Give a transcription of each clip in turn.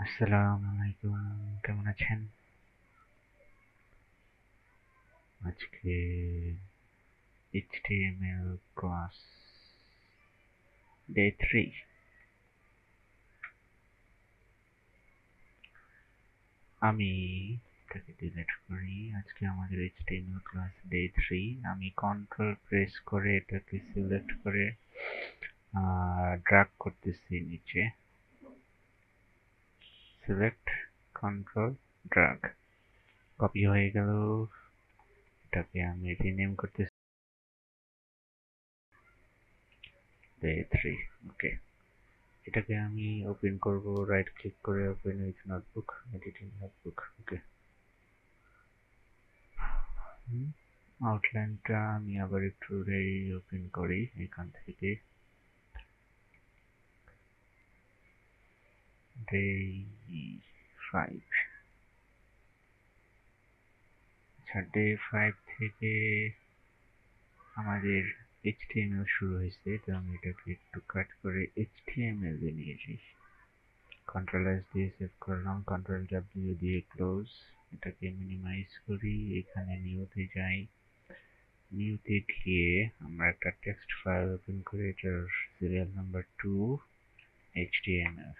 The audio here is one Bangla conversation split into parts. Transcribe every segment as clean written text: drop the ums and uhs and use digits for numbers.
আসসালামু আলাইকুম, কেমন আছেন? আজকে HTML ক্লাস ডে 3। আমি এটাকে ডিলিট করি। আজকে আমাদের HTML ক্লাস ডে 3। আমি কন্ট্রোল প্রেস করে এটাকে সিলেক্ট করে ড্র্যাগ করতেছি নিচে। Select, control, drag. কপি হয়ে গেল। এটাকে আমি রিনেম করতেছি ডে 3। ওকে, এটাকে আমি ওপেন করব। রাইট ক্লিক করে open with notebook, editing notebook. Okay, আউটলাইনটা আমি আবার একটু ওপেন করি এখান থেকে। ডে 5। আচ্ছা, ডে 5 থেকে আমাদের HTML শুরু হয়েছে, তো আমি এটাকে একটু কাট করে HTML এ নিয়ে যাই। কন্ট্রোল এস দিয়ে সেভ করলাম, কন্ট্রোল ডাব্লিউ দিয়ে ক্লোজ। এটাকে মিনিমাইজ করি, এখানে নিউতে যাই। নিউতে গিয়ে আমরা একটা টেক্সট ফাইল ওপেন করে এটার সিরিয়াল নাম্বার 2 HTML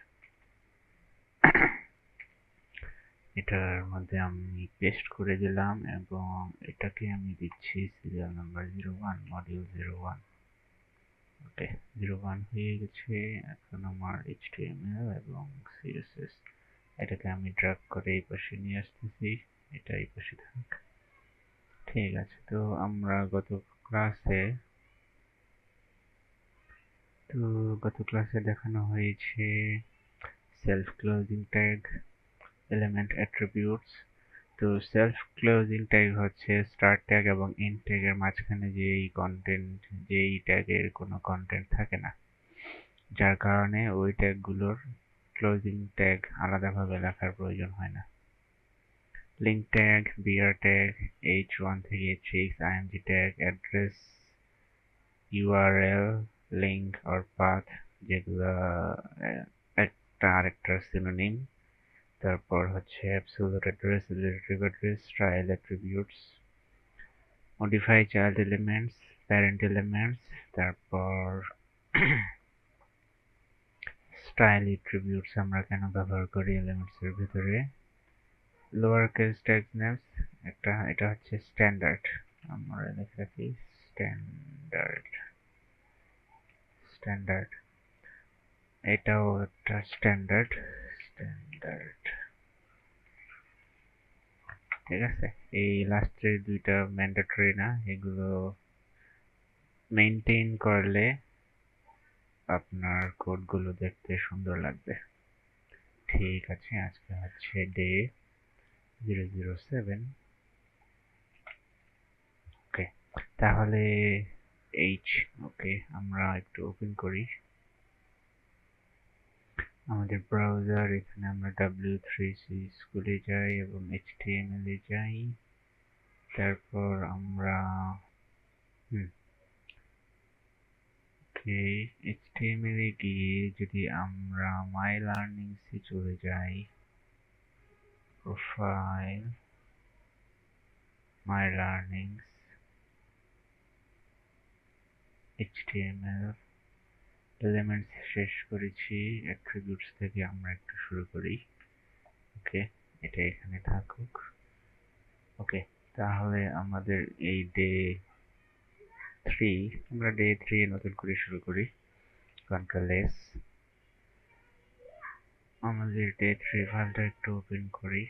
এটার মধ্যে আমি পেস্ট করে দিলাম এবং এটাকে আমি দিচ্ছি সিরিয়াল নাম্বার 01, মডিউল 01। ওকে, 01 হয়ে গেছে। এখন আমার HTML এবং CSS এটাকে আমি ড্র্যাগ করে এই পাশে নিয়ে আসতেছি। এটা এই পাশে থাক। ঠিক আছে, তো আমরা গত ক্লাসে দেখানো হয়েছে self closing tag, element attributes. তো সেলফ ক্লোজিং ট্যাগ হচ্ছে স্টার্ট ট্যাগ এবং এন্ড ট্যাগের মাঝখানে যেই ট্যাগের কোনো কন্টেন্ট থাকে না, যার কারণে ওই ট্যাগগুলোর ক্লোজিং ট্যাগ আলাদাভাবে লেখার প্রয়োজন হয় না। Link tag, BR tag, H1 থেকে H6, IMG tag, address, URL, link or path, যেগুলো একটা আরেকটার সিনোনিম। তারপর হচ্ছে absolute address, relative address, trial attributes, modify child elements, parent elements, তারপর স্টাইল অ্যাট্রিবিউটস আমরা কেন ব্যবহার করি এলিমেন্টস এর ভিতরে, লোয়ার কেস ট্যাগ নেমস, এটা হচ্ছে স্ট্যান্ডার্ড। আমরা লিখে রাখি স্ট্যান্ডার্ড। স্ট্যান্ডার্ড এটাও একটা স্ট্যান্ডার্ড। স্ট্যান্ডার্ড, ঠিক আছে। এই লাস্টের দুইটা ম্যান্ডেটরি না, এগুলো মেনটেন করলে আপনার কোডগুলো দেখতে সুন্দর লাগবে। ঠিক আছে, আজকে হচ্ছে ডে 007। ওকে, তাহলে ওকে, আমরা একটু ওপেন করি আমাদের ব্রাউজার। এখানে আমরা W3C স্কুলে যাই এবং HTML এ যাই। তারপর আমরা ওকে, HTML এ গিয়ে যদি আমরা মাই লার্নিংস এ চলে যাই, প্রোফাইল, মাই লার্নিংস, HTML, এলিমেন্টস শেষ করেছি। অ্যাট্রিবিউটস থেকে আমরা একটু শুরু করি। ওকে, এটা এখানে থাকুক। ওকে, তাহলে আমাদের এই ডে 3, আমরা ডে 3 নতুন করে শুরু করি। কন্ট্রোল এস, আমাদের ডে 3 ফাইলটা একটু ওপেন করি।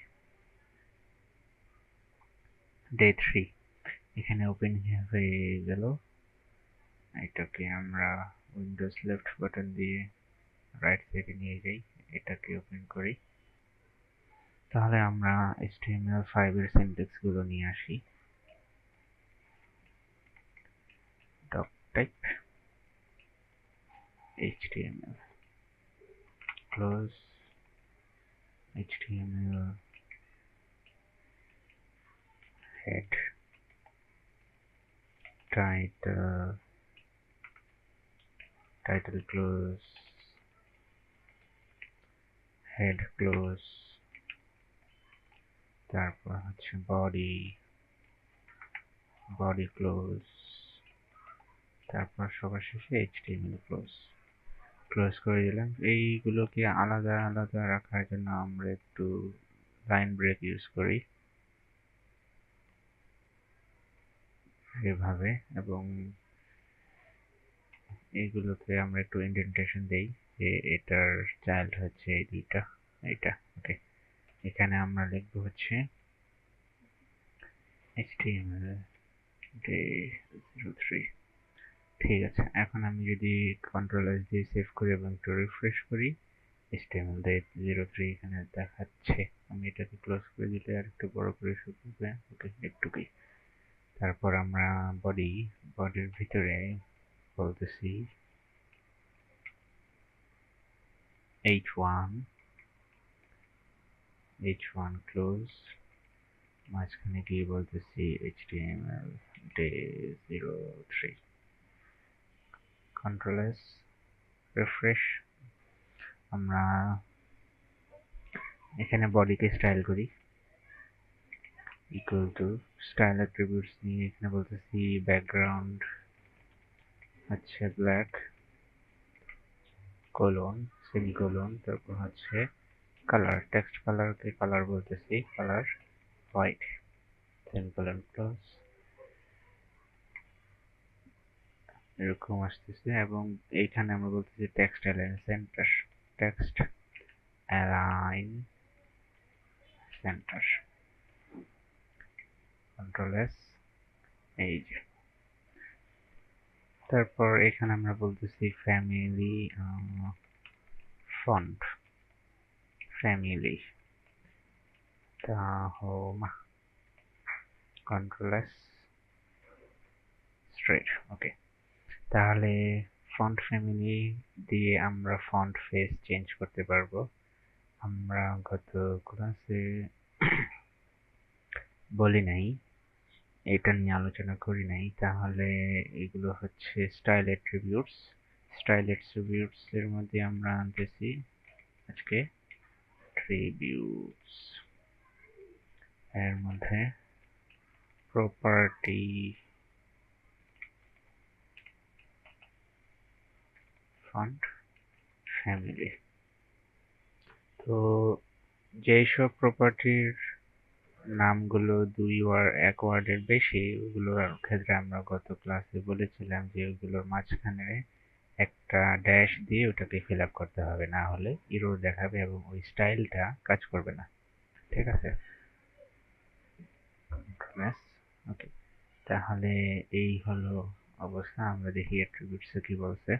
ডে 3 এখানে ওপেন হয়ে গেল। এটাকে আমরা উইন্ডোজ লেফট বাটন দিয়ে রাইট সাইডে নিয়ে যাই, এটাকে ওপেন করি। তাহলে আমরা HTML5 এর সিনট্যাক্স গুলো নিয়ে আসি। Doc type, HTML, close, HTML head, title, title close, head close, তারপর হচ্ছে বডি ক্লোজ, তারপর সবার শেষে HTML ক্লোজ করে দিলাম। এইগুলোকে আলাদা আলাদা রাখার জন্য আমরা একটু লাইন ব্রেক ইউজ করি এভাবে, এবং এইগুলোতে আমরা একটু ইন্ডেন্টেশন দেই যে এটার চাইল্ড হচ্ছে এই দুইটা, এইটা। ওকে, এখানে আমরা লিখবো হচ্ছে HTML day03। ঠিক আছে, এখন আমি যদি Ctrl+S দিয়ে সেভ করি এবং একটু রিফ্রেশ করি, HTML day03 এখানে দেখাচ্ছে। আমি এটাকে ক্লোজ করে দিলে আর একটু বড় করে শুনবে। ওকে, একটুকুই। তারপর আমরা বডির ভিতরে বলতেছি h1 ক্লোজ, মাঝখানে গিয়ে বলতেছি HTML day03। Ctrl+S, refresh. আমরা এখানে বডিকে স্টাইল করি, ইকুয়াল টু স্টাইল অ্যাট্রিবিউটস নিয়ে এখানে বলতেছি ব্যাকগ্রাউন্ড হচ্ছে ব্ল্যাক কোলন সেমিকোলন, তারপর হচ্ছে কালার, টেক্সট কালারকে কালার বলতেছি কালার হোয়াইট, সেমিকোলন ক্লোজ। এরকম আসতেছে, এবং এইখানে আমরা বলতেছি text align centre, text align centre. Ctrl+S, এই যে। তারপর এখানে আমরা বলতেছি family font, family Tahoma. Ctrl+S, straight. Okay, তাহলে ফন্ট ফ্যামিলি দিয়ে আমরা ফন্ট ফেস চেঞ্জ করতে পারবো। আমরা গত ক্লাসে বলি নাই, এটা নিয়ে আলোচনা করি নাই। তাহলে এগুলো হচ্ছে স্টাইল অ্যাট্রিবিউটস এর মধ্যে আমরা আনতেছি আজকে ট্রিবিউটস, এর মধ্যে প্রপার্টি ফন্ট ফ্যামিলি। তো যেসব প্রপার্টির নামগুলো এক ওয়ার্ডের বেশি, ওগুলোর ক্ষেত্রে আমরা গত ক্লাসে বলেছিলাম যে ওগুলোর মাঝখানে একটা ড্যাশ দিয়ে ওটাকে ফিল আপ করতে হবে, না হলে এরর দেখাবে এবং ওই স্টাইলটা কাজ করবে না। ঠিক আছে, ওকে। তাহলে এই হলো অবস্থা। আমরা দেখি অ্যাট্রিবিউটসে কি বলছে।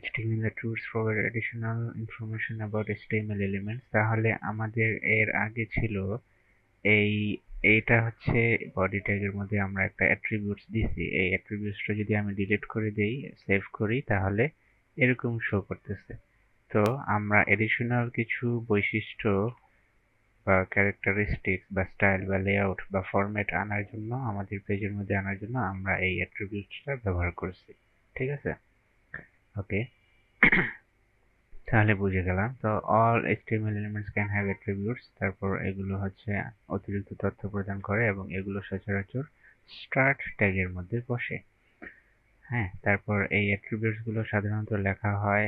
HTML attributes provide additional information about HTML elements। তাহলে আমাদের এর আগে ছিল এইটা হচ্ছে বডি ট্যাগের মধ্যে আমরা একটা অ্যাট্রিবিউটস দিছি। এই অ্যাট্রিবিউটসটা যদি আমি ডিলিট করে দেই, সেভ করি, তাহলে এরকম শো করতেছে। তো আমরা এডিশনাল কিছু বৈশিষ্ট্য বা ক্যারেক্টারিস্টিক্স বা স্টাইল বা লেআউট বা ফরম্যাট আনার জন্য, আমাদের পেজের মধ্যে আনার জন্য আমরা এই অ্যাট্রিবিউটসটা ব্যবহার করছি। ঠিক আছে, ওকে। তাহলে বুঝে গেলাম। তো all HTML elements can have attributes, তারপর এগুলো হচ্ছে অতিরিক্ত তথ্য প্রদান করে এবং এগুলো সচরাচর স্টার্ট ট্যাগের মধ্যে বসে। হ্যাঁ, তারপর এই অ্যাট্রিবিউটস গুলো সাধারণত লেখা হয়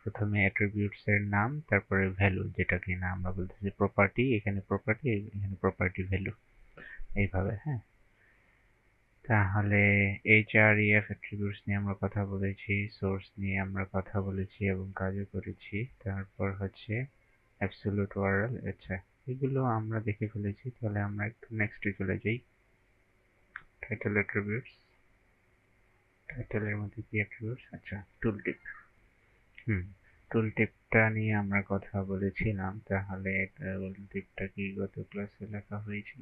প্রথমে অ্যাট্রিবিউটস এর নাম, তারপরে ভ্যালু, যেটা কিনা আমরা বলতেছি প্রপার্টি, এখানে প্রপার্টি ভ্যালু, এইভাবে। হ্যাঁ, তাহলে href অ্যাট্রিবিউটস নিয়ে আমরা কথা বলেছি, সোর্স নিয়ে আমরা কথা বলেছি এবং কাজও করেছি। তারপর হচ্ছে অ্যাবসলিউট ওয়ারএল। আচ্ছা, এগুলো আমরা দেখে ফেলেছি। তাহলে আমরা একটু নেক্সটে চলে যাই। টাইটেল অ্যাট্রিবিউটস, টাইটেলের মধ্যে কি অ্যাট্রিবিউটস? আচ্ছা, টুলটিপ। টুলটিপটা নিয়ে আমরা কথা বলেছিলাম। তাহলে টুলটিপটা কি গত ক্লাসে লেখা হয়েছিল?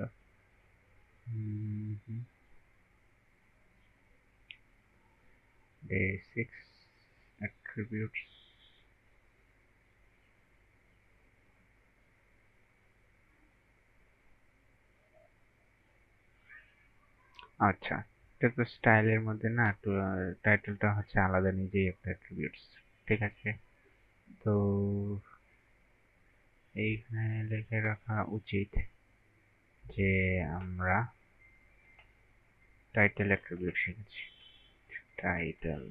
Day 6 attributes। আচ্ছা, এটা তো স্টাইলের মধ্যে না, টাইটেলটা হচ্ছে আলাদা, নিজেই একটা অ্যাট্রিবিউটস। ঠিক আছে, তো এইখানে লিখে রাখা উচিত যে আমরা টাইটেল অ্যাট্রিবিউট শিখেছি। টাইটেল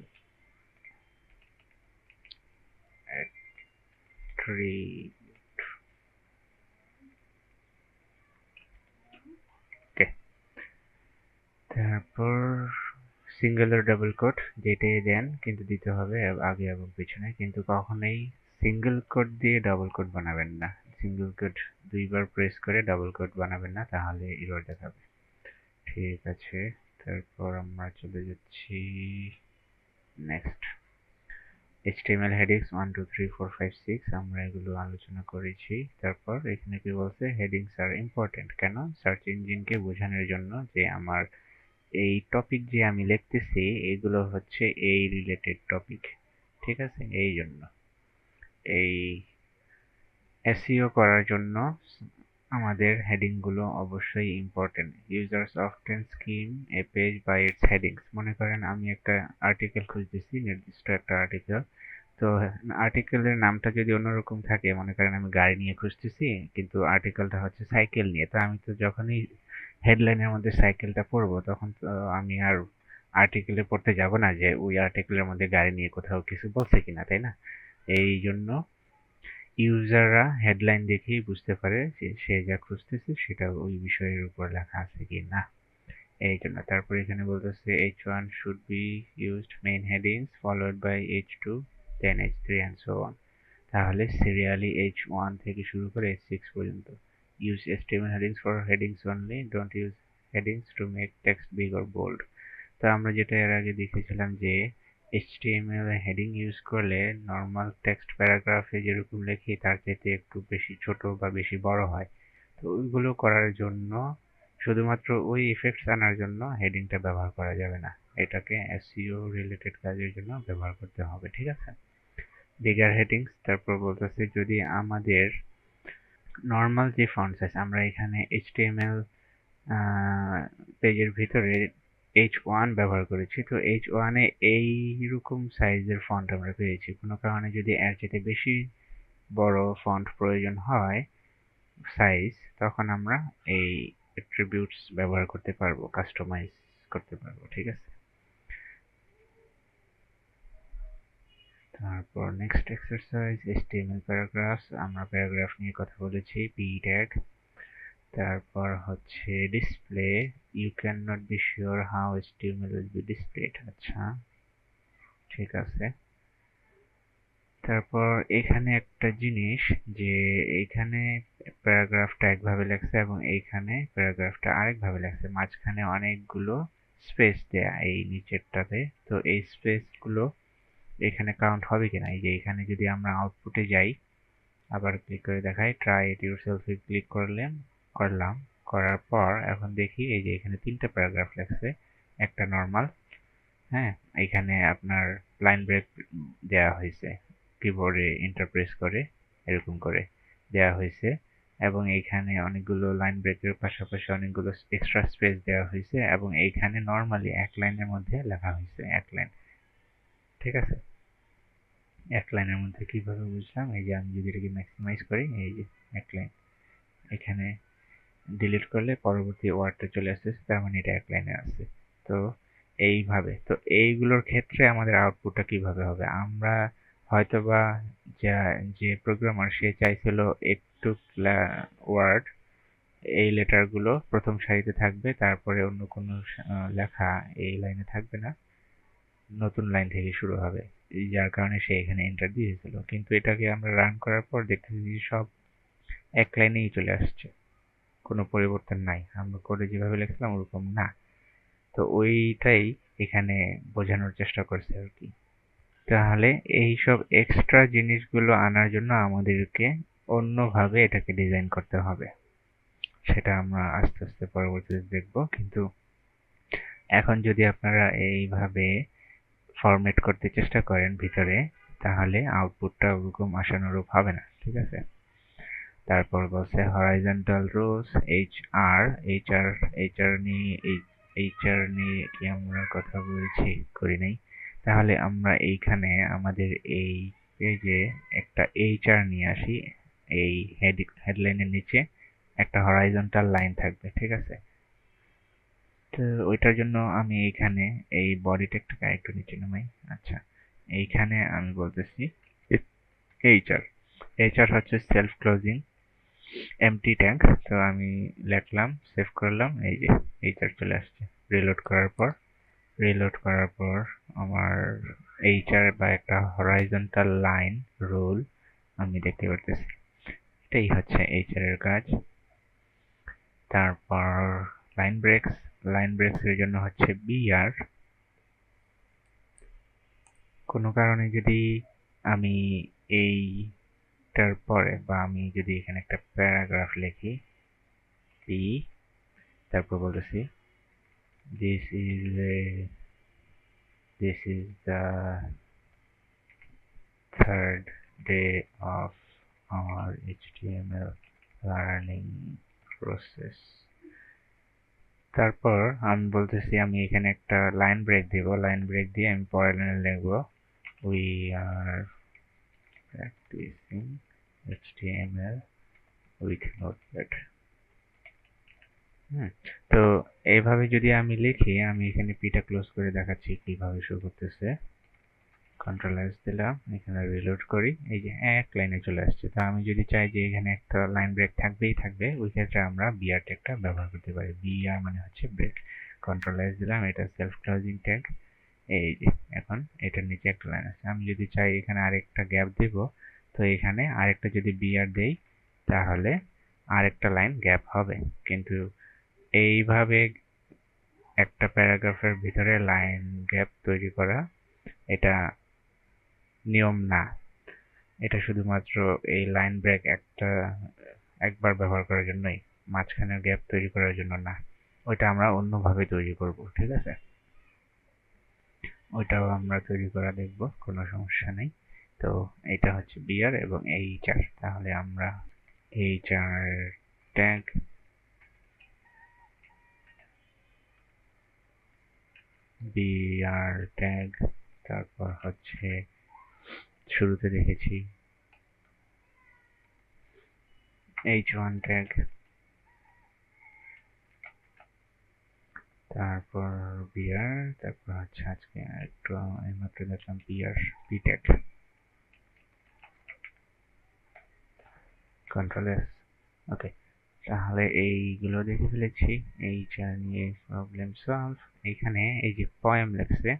অ্যাট্রিবিউট, ওকে। তারপর সিঙ্গেল ও ডাবল কোট যেটাই দেন কিন্তু দিতে হবে আগে এবং পিছনে, কিন্তু কখনোই সিঙ্গেল কোট দিয়ে ডাবল কোট বানাবেন না। সিঙ্গেল কোট দুইবার প্রেস করে ডাবল কোট বানাবেন না, তাহলে এরর দেখাবে। ঠিক আছে, তারপর আমরা চলে যাচ্ছি নেক্সট। HTML headings 1 2 3 4 5 6 আমরা এগুলো আলোচনা করেছি। তারপর এখানে কি বলছে, হেডিংস আর ইম্পর্টেন্ট কেন? সার্চ ইঞ্জিনকে বোঝানোর জন্য যে আমার এই টপিক যে আমি লিখতেছি এগুলো হচ্ছে এই রিলেটেড টপিক, ঠিক আছে? এই জন্য এই এসইও করার জন্য আমাদের হেডিং গুলো অবশ্যই important. Users often skim a page by its headings. মনে করেন আমি একটা আর্টিকেল খুঁজতেছি, নির্দিষ্ট একটা আর্টিকেল, তো আর্টিকেলের নামটা যদি অন্যরকম থাকে, মনে করেন আমি গাড়ি নিয়ে খুঁজতেছি কিন্তু আর্টিকেলটা হচ্ছে সাইকেল নিয়ে, তো আমি তো যখনই হেডলাইনের মধ্যে সাইকেলটা পড়বো তখন তো আমি আর আর্টিকেলে পড়তে যাব না যে ওই আর্টিকেলের মধ্যে গাড়ি নিয়ে কোথাও কিছু বলছে কিনা, তাই না? এই জন্য ইউজাররা হেডলাইন দেখেই বুঝতে পারে যে সে যা খুঁজতেছে সেটা ওই বিষয়ের উপর লেখা আছে কি না, এই জন্য। তারপর এখানে বলতেছে H1 should be used main headings followed by H2 then H3 and so on। তাহলে সিরিয়ালি H1 থেকে শুরু করে H6 পর্যন্ত। Use HTML headings for headings only, don't use headings to make text big or bold। তো আমরা যেটা এর আগে দেখেছিলাম যে HTML হেডিং ইউজ করলে নর্মাল টেক্সট প্যারাগ্রাফে যেরকম লিখি তার চাইতে একটু বেশি ছোট বা বেশি বড় হয়। তো ওইগুলো করার জন্য শুধুমাত্র ওই ইফেক্টস আনার জন্য হেডিংটা ব্যবহার করা যাবে না, এটাকে এসইও রিলেটেড কাজের জন্য ব্যবহার করতে হবে, ঠিক আছে? বিগার হেডিংস, তারপর বলতেছে যদি আমাদের নর্মাল যে ফন্ট সাইজ আমরা এখানে HTML পেজের ভিতরে H1 ব্যবহার করেছি, তো H1 এ এইরকম সাইজের ফন্ট আমরা পেয়েছি। কোনো কারণে যদি এর চেয়ে বেশি বড় ফন্ট প্রয়োজন হয় সাইজ, তখন আমরা এই অ্যাট্রিবিউটস ব্যবহার করতে পারবো, কাস্টমাইজ করতে পারবো, ঠিক আছে? তারপর নেক্সট এক্সারসাইজ HTML প্যারাগ্রাফস, আমরা প্যারাগ্রাফ নিয়ে কথা বলেছি, পি ট্যাগ। তারপর হচ্ছে display, you can not be sure how HTML will be displayed. আচ্ছা, ঠিক আছে। তারপর এখানে একটা জিনিস যে এইখানে প্যারাগ্রাফটা একভাবে লেখছে এবং এইখানে প্যারাগ্রাফটা আরেকভাবে লেখছে, মাঝখানে অনেকগুলো স্পেস দেয়া এই নিচেরটাতে। তো এই স্পেসগুলো এখানে কাউন্ট হবে কিনা, এই যে এখানে যদি আমরা আউটপুটে যাই, আবার ক্লিক করে দেখাই, ট্রাই ইট ইউরসেলফে ক্লিক করলাম, করার পর এখন দেখি এই যে এখানে 3টা প্যারাগ্রাফ লেখছে, একটা নর্মাল, হ্যাঁ, এখানে আপনার লাইন ব্রেক দেওয়া হয়েছে, কিবোর্ডে এন্টার প্রেস করে এরকম করে দেওয়া হয়েছে, এবং এইখানে অনেকগুলো লাইন ব্রেকের পাশাপাশি অনেকগুলো এক্সট্রা স্পেস দেওয়া হয়েছে, এবং এইখানে নর্মালি এক লাইনের মধ্যে লেখা হয়েছে, এক লাইন, ঠিক আছে? এক লাইনের মধ্যে কিভাবে বুঝলাম, এই যে আমি যদি এটাকে ম্যাক্সিমাইজ করি, এই যে এক লাইন, এখানে ডিলিট করলে পরবর্তী ওয়ার্ডটা চলে আসতেছে, তার মানে এটা এক লাইনে আছে। তো এইভাবে, তো এইগুলোর ক্ষেত্রে আমাদের আউটপুটটা কিভাবে হবে, আমরা হয়তোবা যে প্রোগ্রামার সে চাইছিল একটু ওয়ার্ড, এই লেটারগুলো প্রথম সারিতে থাকবে, তারপরে অন্য কোনো লেখা এই লাইনে থাকবে না, নতুন লাইন থেকে শুরু হবে, যার কারণে সে এখানে এন্টার দিয়েছিল। কিন্তু এটাকে আমরা রান করার পর দেখতেছি যে সব এক লাইনেই চলে আসছে, কোনো পরিবর্তন নাই, আমরা কোডে যেভাবে লিখছিলাম ওরকম না। তো ওইটাই এখানে বোঝানোর চেষ্টা করছে আর কি। তাহলে এই সব এক্সট্রা জিনিসগুলো আনার জন্য আমাদেরকে অন্যভাবে এটাকে ডিজাইন করতে হবে, সেটা আমরা আস্তে আস্তে পরবর্তীতে দেখব। কিন্তু এখন যদি আপনারা এইভাবে ফরম্যাট করতে চেষ্টা করেন ভিতরে, তাহলে আউটপুটটা ওরকম আশানুরূপ হবে না, ঠিক আছে? তারপর বলছে হরাইজন্টাল রোস, এইচআর নিয়ে কি আমরা কথা বলছি, করি নাই? তাহলে আমরা এইখানে আমাদের এই পেজে একটা এইচআর নিয়ে আসি। এই হেডলাইনের নিচে একটা হরাইজন্টাল লাইন থাকবে, ঠিক আছে? তো ওইটার জন্য আমি এইখানে এই বডি ট্যাগটাকে আরেকটু নিচে নামাই। আচ্ছা, এইখানে আমি বলতেছি এইচআর। এইচআর হচ্ছে সেলফ ক্লোজিং এমটি ট্যাগ। তো আমি লিখলাম, সেভ করলাম, এই যে এইচআর চলে আসছে। রিলোড করার পর আমার এইচআর বা একটা হরাইজন্টাল লাইন রুল আমি দেখতে পারতেছি। এটাই হচ্ছে এইচআর এর কাজ। তারপর লাইন ব্রেকস এর জন্য হচ্ছে বিআর। কোনো কারণে যদি আমি এইটার পরে বা আমি যদি এখানে একটা প্যারাগ্রাফ লিখি, পি, তারপর বলতেছি this is the third day of our HTML learning process। তারপর আমি বলতেছি আমি এখানে একটা লাইন ব্রেক দিব। লাইন ব্রেক দিয়ে আমি পরের লাইনে লিখব we are practicing HTML with Notepad। তো এইভাবে যদি আমি লিখি, আমি এখানে পিটা ক্লোজ করে দেখাচ্ছি কিভাবে শো করতেছে। কন্ট্রোল এস দিলাম, এখানে রিলোড করি, এই যে এক লাইনে চলে আসছে। তো আমি যদি চাই যে এখানে একটা লাইন ব্রেক থাকবে, ওই ক্ষেত্রে আমরা বিআর ট্যাগটা ব্যবহার করতে পারি। বিআর মানে হচ্ছে ব্রেক। কন্ট্রোল এস দিলাম, এটা সেলফ ক্লোজিং ট্যাগ। এই যে এখন এটার নিচে একটা লাইন আছে। আমি যদি চাই এখানে আরেকটা গ্যাপ দেব, তো এখানে আরেকটা যদি বিআর দেই তাহলে আরেকটা লাইন গ্যাপ হবে। কিন্তু এইভাবে একটা প্যারাগ্রাফের ভিতরে লাইন গ্যাপ তৈরি করা এটা নিয়ম না। এটা শুধুমাত্র এই লাইন ব্রেক একবার ব্যবহার করার জন্যই, মাঝখানে গ্যাপ তৈরি করার জন্য না। ওইটা আমরা অন্যভাবে তৈরি করব, ঠিক আছে? ওইটাও আমরা তৈরি করা দেখব, কোনো সমস্যা নেই। তো এটা হচ্ছে বিআর এবং এইচআর। তাহলে আমরা এইচআর ট্যাগ বিআর ট্যাগ, তারপর হচ্ছে শুরুতে দেখেছি h1 ট্যাগ, তারপর বিআর, তারপর হচ্ছে আজকে একটু এইমাত্র দেখলাম BR P tag. Control S. Okay, তাহলে এইগুলো দেখে ফেলেছি। এইচআর নিয়ে প্রবলেম সলভ। এইখানে এই যে পয়েম লেখছে,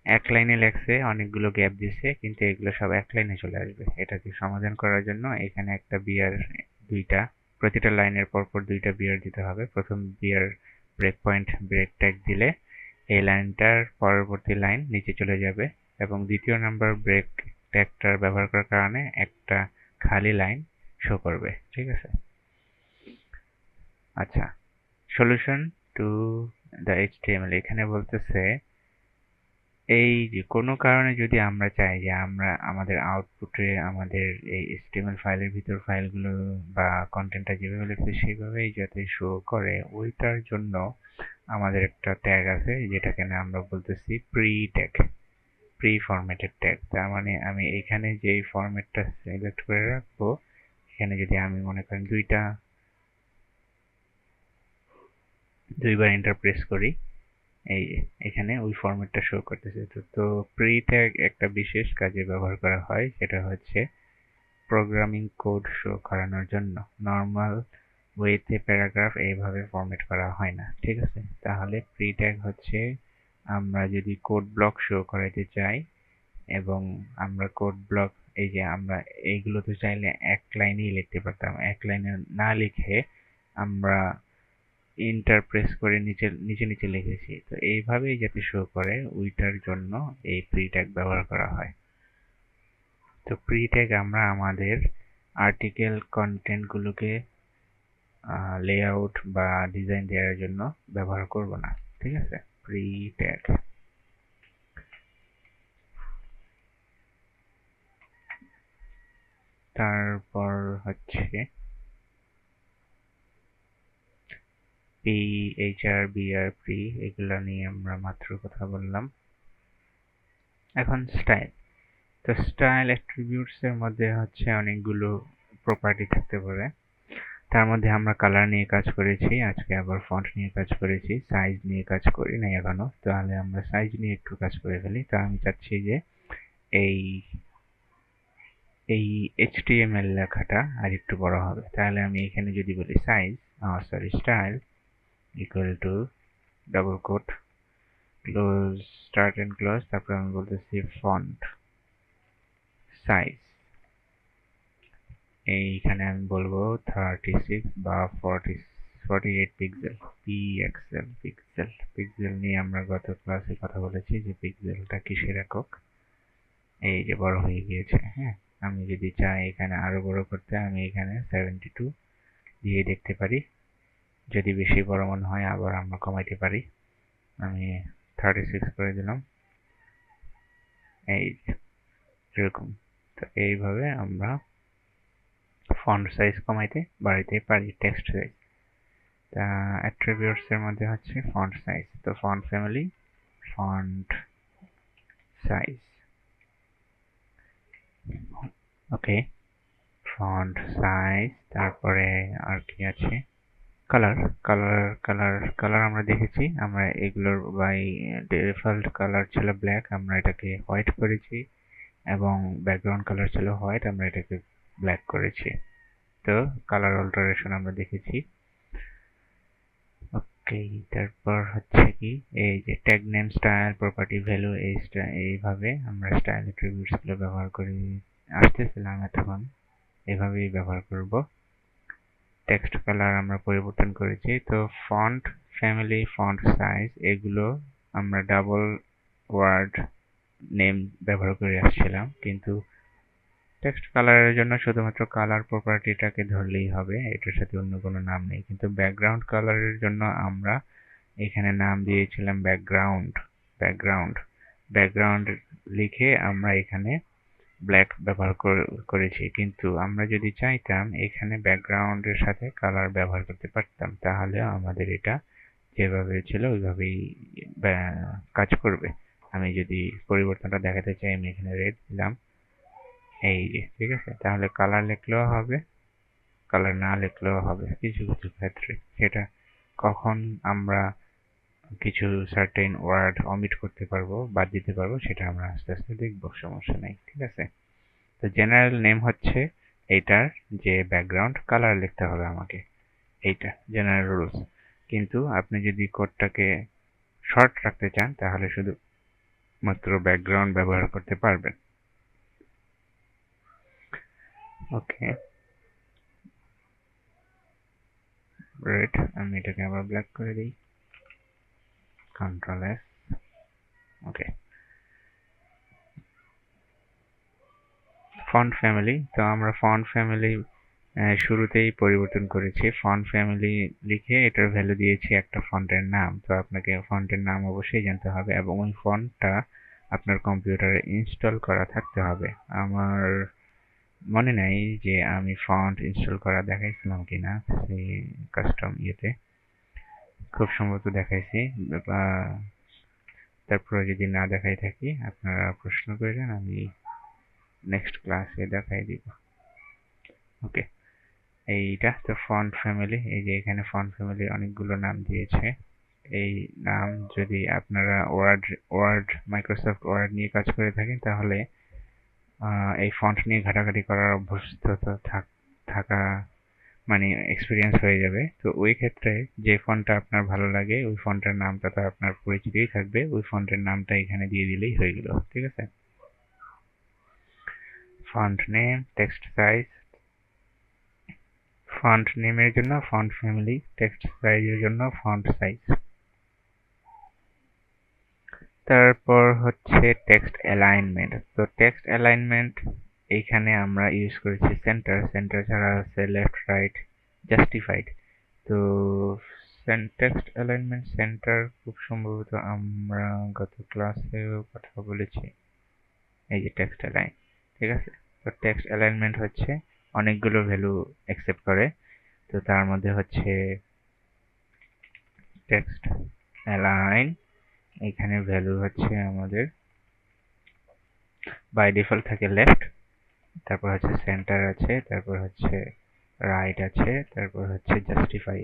এক লাইনে লেখছে, অনেকগুলো গ্যাপ দিছে, কিন্তু এগুলো সব এক লাইনে চলে আসবে। এটাকে সমাধান করার জন্য এখানে একটা বিআর, দুইটা, প্রতিটা লাইনের পরপর দুইটা বিআর দিতে হবে। প্রথম BR break point break tag দিলে এই লাইনটার পরবর্তী লাইন নিচে চলে যাবে, এবং দ্বিতীয় নাম্বার ব্রেক ট্যাগটার ব্যবহার করার কারণে একটা খালি লাইন শো করবে, ঠিক আছে? আচ্ছা, সলিউশন টু দ্য এইচটিএমএল। এখানে বলতেছে এই যে কোনো কারণে যদি আমরা চাই যে আমরা আমাদের আউটপুটে আমাদের এই এইচটিএমএল ফাইলের ভিতর ফাইলগুলো বা কন্টেন্টটা যেভাবে লিখছে সেভাবেই যাতে শো করে, ওইটার জন্য আমাদের একটা ট্যাগ আছে যেটাকে আমরা বলতেছি প্রি ফরম্যাটেড ট্যাগ। তার মানে আমি এখানে যেই ফরম্যাটটা সিলেক্ট করে রাখবো, এখানে যদি আমি মনে করেন দুইবার এন্টার প্রেস করি, এই যে এখানে ওই ফরম্যাটটা শো করতেছে। তো প্রি ট্যাগ একটা বিশেষ কাজে ব্যবহার করা হয়, সেটা হচ্ছে প্রোগ্রামিং কোড শো করানোর জন্য। নর্মাল ওয়েতে প্যারাগ্রাফ এইভাবে ফরম্যাট করা হয় না, ঠিক আছে? তাহলে প্রি ট্যাগ হচ্ছে আমরা যদি কোড ব্লক শো করাইতে চাই, এবং আমরা কোড ব্লক, এই যে আমরা এইগুলো তো চাইলে এক লাইনেই লিখতে পারতাম, এক লাইনে না লিখে আমরা এন্টার প্রেস করে নিচে নিচে নিচে লিখেছি। তো এইভাবেই যাতে শো করে ওইটার জন্য এই প্রি ট্যাগ ব্যবহার করা হয়। তো প্রি ট্যাগ আমরা আমাদের আর্টিকেল কন্টেন্টগুলোকে লেআউট বা ডিজাইন দেওয়ার জন্য ব্যবহার করব না, ঠিক আছে? Pre tag. তারপর হচ্ছে পি, এইচআর, বিআর, প্রি, এগুলো নিয়ে আমরা মাত্র কথা বললাম। এখন স্টাইল। তো স্টাইল অ্যাট্রিবিউটস এর মধ্যে হচ্ছে অনেকগুলো প্রপার্টি থাকতে পারে। তার মধ্যে আমরা কালার নিয়ে কাজ করেছি, আজকে আবার ফন্ট নিয়ে কাজ করেছি, সাইজ নিয়ে কাজ করি নাই এখনো। তাহলে আমরা সাইজ নিয়ে একটু কাজ করে ফেলি। তো আমি চাচ্ছি যে এই এই HTML লেখাটা আর একটু বড় হবে। তাহলে আমি এখানে যদি বলি size style equal to double quote close start end close, তারপর আমি বলতেছি ফন্ট সাইজ, এইখানে আমি বলবো 36 বা 48 পিক্সেল, পিক্সেল নিয়ে আমরা গত ক্লাসে কথা বলেছি যে পিক্সেলটা কিসের একক। এই যে বড় হয়ে গিয়েছে। হ্যাঁ, আমি যদি চাই এখানে আরো বড় করতে, আমি এখানে 72 দিয়ে দেখতে পারি। যদি বেশি বড় মনে হয় আবার আমরা কমাইতে পারি। আমি 36 করে দিলাম। এই এরকম। তো এইভাবে আমরা ফন্ট সাইজ কমাইতে বাড়াইতে পারি, টেক্সট সাইজ। অ্যাট্রিবিউটস এর মধ্যে হচ্ছে ফন্ট সাইজ। তো ফন্ট ফ্যামিলি, ফন্ট সাইজ। ওকে, ফন্ট সাইজ। তারপরে আর কি আছে? কালার। কালার আমরা দেখেছি। আমরা এগুলোর বাই ডিফল্ট কালার ছিল ব্ল্যাক, আমরা এটাকে হোয়াইট করেছি, এবং ব্যাকগ্রাউন্ড কালার ছিল হোয়াইট, আমরা এটাকে ব্ল্যাক করেছি। তো কালার অল্টারেশন আমরা দেখেছি। ওকে, তারপর হচ্ছে কি এই যে tag name, style, property, value, এইভাবে আমরা স্টাইল অ্যাট্রিবিউটস গুলো ব্যবহার করে আসতেছিলাম এতক্ষণ। এভাবেই ব্যবহার করব। টেক্সট কালার আমরা পরিবর্তন করেছি। তো ফন্ট ফ্যামিলি, ফন্ট সাইজ, এগুলো আমরা ডাবল ওয়ার্ড নেম ব্যবহার করে আসছিলাম, কিন্তু টেক্সট কালারের জন্য শুধুমাত্র কালার প্রপার্টিটাকে ধরলেই হবে, এটার সাথে অন্য কোনো নাম নেই। কিন্তু ব্যাকগ্রাউন্ড কালারের জন্য আমরা এখানে নাম দিয়েছিলাম ব্যাকগ্রাউন্ড ব্যাকগ্রাউন্ড লিখে আমরা এখানে ব্ল্যাক ব্যবহার করেছি। কিন্তু আমরা যদি চাইতাম এখানে ব্যাকগ্রাউন্ডের সাথে কালার ব্যবহার করতে পারতাম, তাহলে আমাদের এটা যেভাবে ছিল ওইভাবেই কাজ করবে। আমি যদি পরিবর্তনটা দেখাতে চাই, আমি এখানে রেড দিলাম, এই যে, ঠিক আছে। তাহলে কালার লিখলেও হবে, কালার না লিখলেও হবে কিছু কিছু ক্ষেত্রে। সেটা কখন আমরা কিছু সার্টেন ওয়ার্ড অমিট করতে পারবো, বাদ দিতে পারবো, সেটা আমরা আস্তে আস্তে দেখবো, সমস্যা নেই, ঠিক আছে। তো জেনারেল নেম হচ্ছে এইটার যে ব্যাকগ্রাউন্ড কালার লিখতে হবে আমাকে, এইটা জেনারেল রুলস। কিন্তু আপনি যদি কোডটাকে শর্ট রাখতে চান তাহলে শুধু মাত্র ব্যাকগ্রাউন্ড ব্যবহার করতে পারবেন। ওকে, রেড, আমি এটাকে আবার ব্ল্যাক করে দিই, কন্ট্রোল এস। ওকে, ফন্ট ফ্যামিলি। তো আমরা ফন্ট ফ্যামিলি শুরুতেই পরিবর্তন করেছি। ফন্ট ফ্যামিলি লিখে এটার ভ্যালু দিয়েছি একটা ফন্টের নাম। তো আপনাকে ফন্টের নাম অবশ্যই জানতে হবে, এবং ওই ফন্টটা আপনার কম্পিউটারে ইনস্টল করা থাকতে হবে। আমার মনে নাই যে আমি ফন্ট ইনস্টল করা দেখাইছিলাম কিনা সেই কাস্টম ইয়েতে, খুব সম্ভবত দেখাইছি। তারপরে যদি না দেখাই থাকি আপনারা প্রশ্ন করেন, আমি নেক্সট ক্লাসে দেখাই দিব। ওকে, এইটা তো ফন্ট ফ্যামিলি। এই যে এখানে ফন্ট ফ্যামিলি অনেকগুলো নাম দিয়েছে। এই নাম যদি আপনারা মাইক্রোসফট ওয়ার্ড নিয়ে কাজ করে থাকেন, তাহলে এই ফন্ট নিয়ে ঘাটাঘাটি করার অভ্যস্ততা থাকা মানে এক্সপিরিয়েন্স হয়ে যাবে। তো ওই ক্ষেত্রে যে ফন্টটা আপনার ভালো লাগে ওই ফন্টের নামটা তো আপনার পরিচিতই থাকবে, ওই ফন্টের নামটা এখানে দিয়ে দিলেই হয়ে গেল, ঠিক আছে। Font name, text size, font নেমের জন্য ফন্ট ফ্যামিলি, টেক্সট সাইজের জন্য ফন্ট সাইজ। তারপর হচ্ছে টেক্সট অ্যালাইনমেন্ট। তো টেক্সট অ্যালাইনমেন্ট এইখানে আমরা ইউজ করেছি সেন্টার ছাড়া আছে লেফট, রাইট, জাস্টিফাইড। তো টেক্সট অ্যালাইনমেন্ট সেন্টার খুব সম্ভবত আমরা গত ক্লাসেও কথা বলেছি। এই যে টেক্সট অ্যালাইন, ঠিক আছে। তো টেক্সট অ্যালাইনমেন্ট হচ্ছে অনেকগুলো ভ্যালু অ্যাকসেপ্ট করে। তো তার মধ্যে হচ্ছে টেক্সট অ্যালাইন, এখানে ভ্যালু হচ্ছে আমাদের বাই ডিফল্ট থাকে লেফট, তারপর হচ্ছে সেন্টার আছে, তারপর হচ্ছে রাইট আছে, তারপর হচ্ছে জাস্টিফাই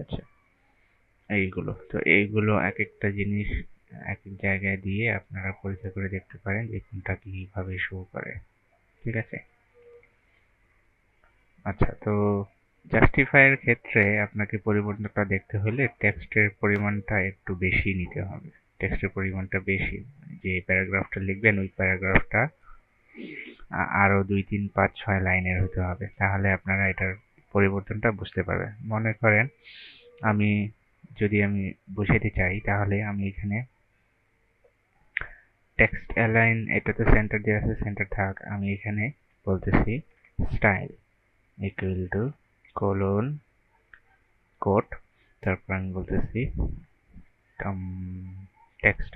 আছে। এইগুলো এক একটা জিনিস এক এক জায়গায় দিয়ে আপনারা পরীক্ষা করে দেখতে পারেন যে কোনটা কিভাবে শো করে। ঠিক আছে? আচ্ছা, তো জাস্টিফাইয়ের ক্ষেত্রে আপনাকে পরিবর্তনটা দেখতে হলে টেক্সটের পরিমাণটা একটু বেশি নিতে হবে। টেক্সটের পরিমাণটা বেশি, যে প্যারাগ্রাফটা লিখবেন ওই প্যারাগ্রাফটা আরো 2, 3, 5, 6 লাইনের হতে হবে, তাহলে আপনারা এটার পরিবর্তনটা বুঝতে পারবেন। মনে করেন যদি আমি বুঝাতে চাই, তাহলে আমি এখানে টেক্সট অ্যালাইন, এটাতে সেন্টার দেওয়া আছে, সেন্টার থাক। আমি এখানে বলতেছি style equal to colon quote, তারপর আমি বলতেছি টেক্সট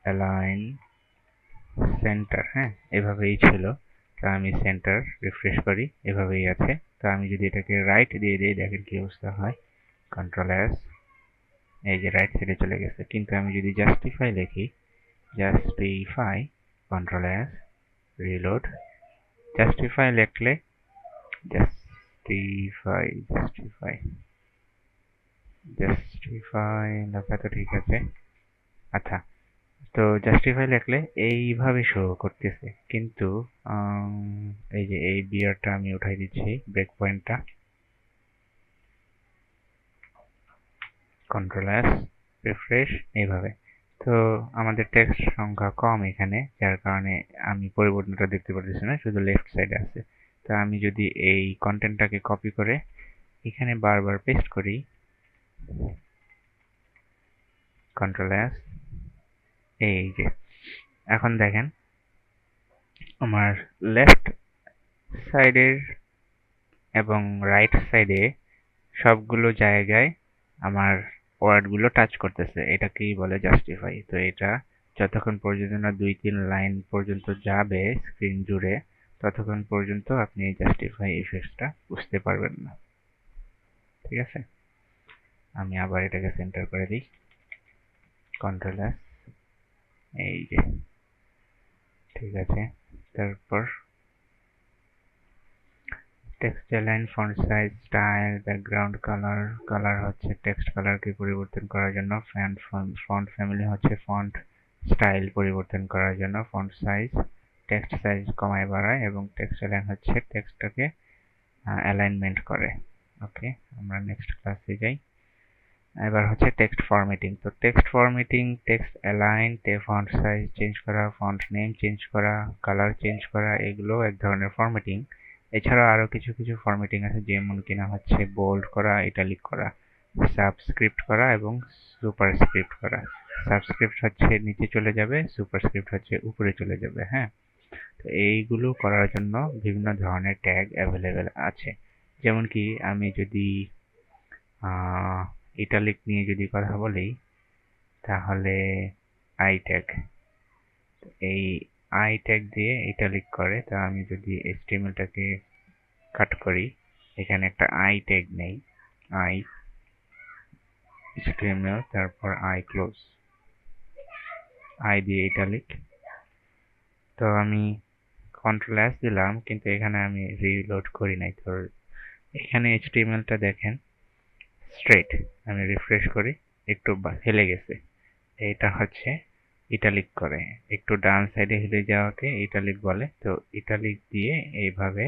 অ্যালাইন সেন্টার। হ্যাঁ, এভাবেই ছিল। তো আমি সেন্টার রিফ্রেশ করি, এভাবেই আছে। তো আমি যদি এটাকে রাইট দিয়ে দিই, দেখেন কি অবস্থা হয়। কন্ট্রোল এস, এই যে রাইট সাইডে চলে গেছে। কিন্তু আমি যদি জাস্টিফাই লিখি, justify, control S, reload. Justify লিখলে জাস্টিফাই লেখা তো ঠিক আছে। আচ্ছা, তো জাস্টিফাই লিখলে এইভাবে শো করতেছে, কিন্তু এই যে এই বিয়ারটা আমি উঠাই দিচ্ছি, ব্রেক পয়েন্টটা, কন্ট্রোল এস, রিফ্রেশ, এইভাবে। তো আমাদের টেক্সট সংখ্যা কম এখানে, যার কারণে আমি পরিবর্তনটা দেখতে পারতেছি না, শুধু লেফট সাইডে আছে। তো আমি যদি এই কন্টেন্টটাকে কপি করে এখানে বারবার পেস্ট করি, কন্ট্রোল এস, এই যে এখন দেখেন আমার লেফট সাইডের এবং রাইট সাইডে সবগুলো জায়গায় আমার ওয়ার্ডগুলো টাচ করতেছে। এটাকেই বলে জাস্টিফাই। তো এটা যতক্ষণ পর্যন্ত না 2-3 লাইন পর্যন্ত যাবে স্ক্রিন জুড়ে, ততক্ষণ পর্যন্ত আপনি এই জাস্টিফাই ইফেক্টটা বুঝতে পারবেন না। ঠিক আছে? আমি আবার এটাকে সেন্টার করে দিই, কন্ট্রোল এস, এই যে ঠিক আছে। তারপর text align, font size, style, background colour. Colour হচ্ছে টেক্সট কালারকে পরিবর্তন করার জন্য, ফন্ট ফ্যামিলি হচ্ছে ফন্ট স্টাইল পরিবর্তন করার জন্য, ফন্ট সাইজ টেক্সট সাইজ কমায় বাড়ায়, এবং টেক্সট অ্যালাইন হচ্ছে টেক্সটটাকে অ্যালাইনমেন্ট করে। ওকে, আমরা নেক্সট ক্লাসে যাই। এবার হচ্ছে টেক্সট ফরম্যাটিং। তো text formatting, text align, font size change করা, ফন্ট নেম চেঞ্জ করা, কালার চেঞ্জ করা, এগুলো এক ধরনের ফরম্যাটিং। এছাড়া আরো কিছু কিছু ফরম্যাটিং আছে, যেমন কিনা হচ্ছে বোল্ড করা, ইটালিক করা, সাবস্ক্রিপ্ট করা এবং সুপারস্ক্রিপ্ট করা। সাবস্ক্রিপ্ট হচ্ছে নিচে চলে যাবে, সুপারস্ক্রিপ্ট হচ্ছে উপরে চলে যাবে। হ্যাঁ, তো এইগুলো করার জন্য বিভিন্ন ধরনের ট্যাগ অ্যাভেলেবেল আছে। যেমন কি আমি যদি ইটালিক নিয়ে যদি কথা বলি, তাহলে আই ট্যাগ, এই আই ট্যাগ দিয়ে ইটালিক করে। তা আমি যদি এইচটিএমএলটাকে কাট করি, এখানে একটা আই ট্যাগ নেই, আই এইচটিএমএল, তারপর আই ক্লোজ, আই দিয়ে ইটালিক। তো আমি কন্ট্রোল এস দিলাম, কিন্তু এখানে আমি রিলোড করি নাই। তো এখানে এইচটিএমএলটা দেখেন স্ট্রেট, আমি রিফ্রেশ করি, একটু হেলে গেছে। এটা হচ্ছে ইটালিক করে, একটু ডান সাইডে হেলে যাওয়াকে ইটালিক বলে। তো ইটালিক দিয়ে এইভাবে